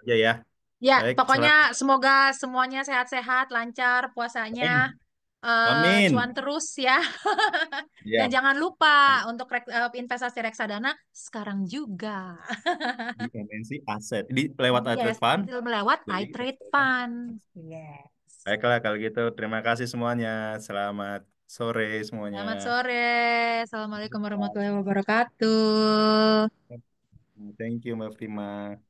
S1: aja ya.
S2: Ya,
S1: Baik,
S2: pokoknya
S1: selamat.
S2: semoga semuanya sehat-sehat, lancar puasanya,
S1: Amin. Amin.
S2: cuan terus ya. Dan
S1: Ya,
S2: jangan lupa untuk investasi reksadana sekarang juga.
S1: di MNC Aset. Di lewat
S2: Yes,
S1: iTrade Fund.
S2: melewat
S1: Jadi
S2: iTrade Fund. Yes.
S1: baiklah kalau gitu. Terima kasih semuanya. Selamat sore semuanya.
S2: Selamat sore. Assalamualaikum warahmatullahi wabarakatuh.
S1: Thank you Mbak Prima.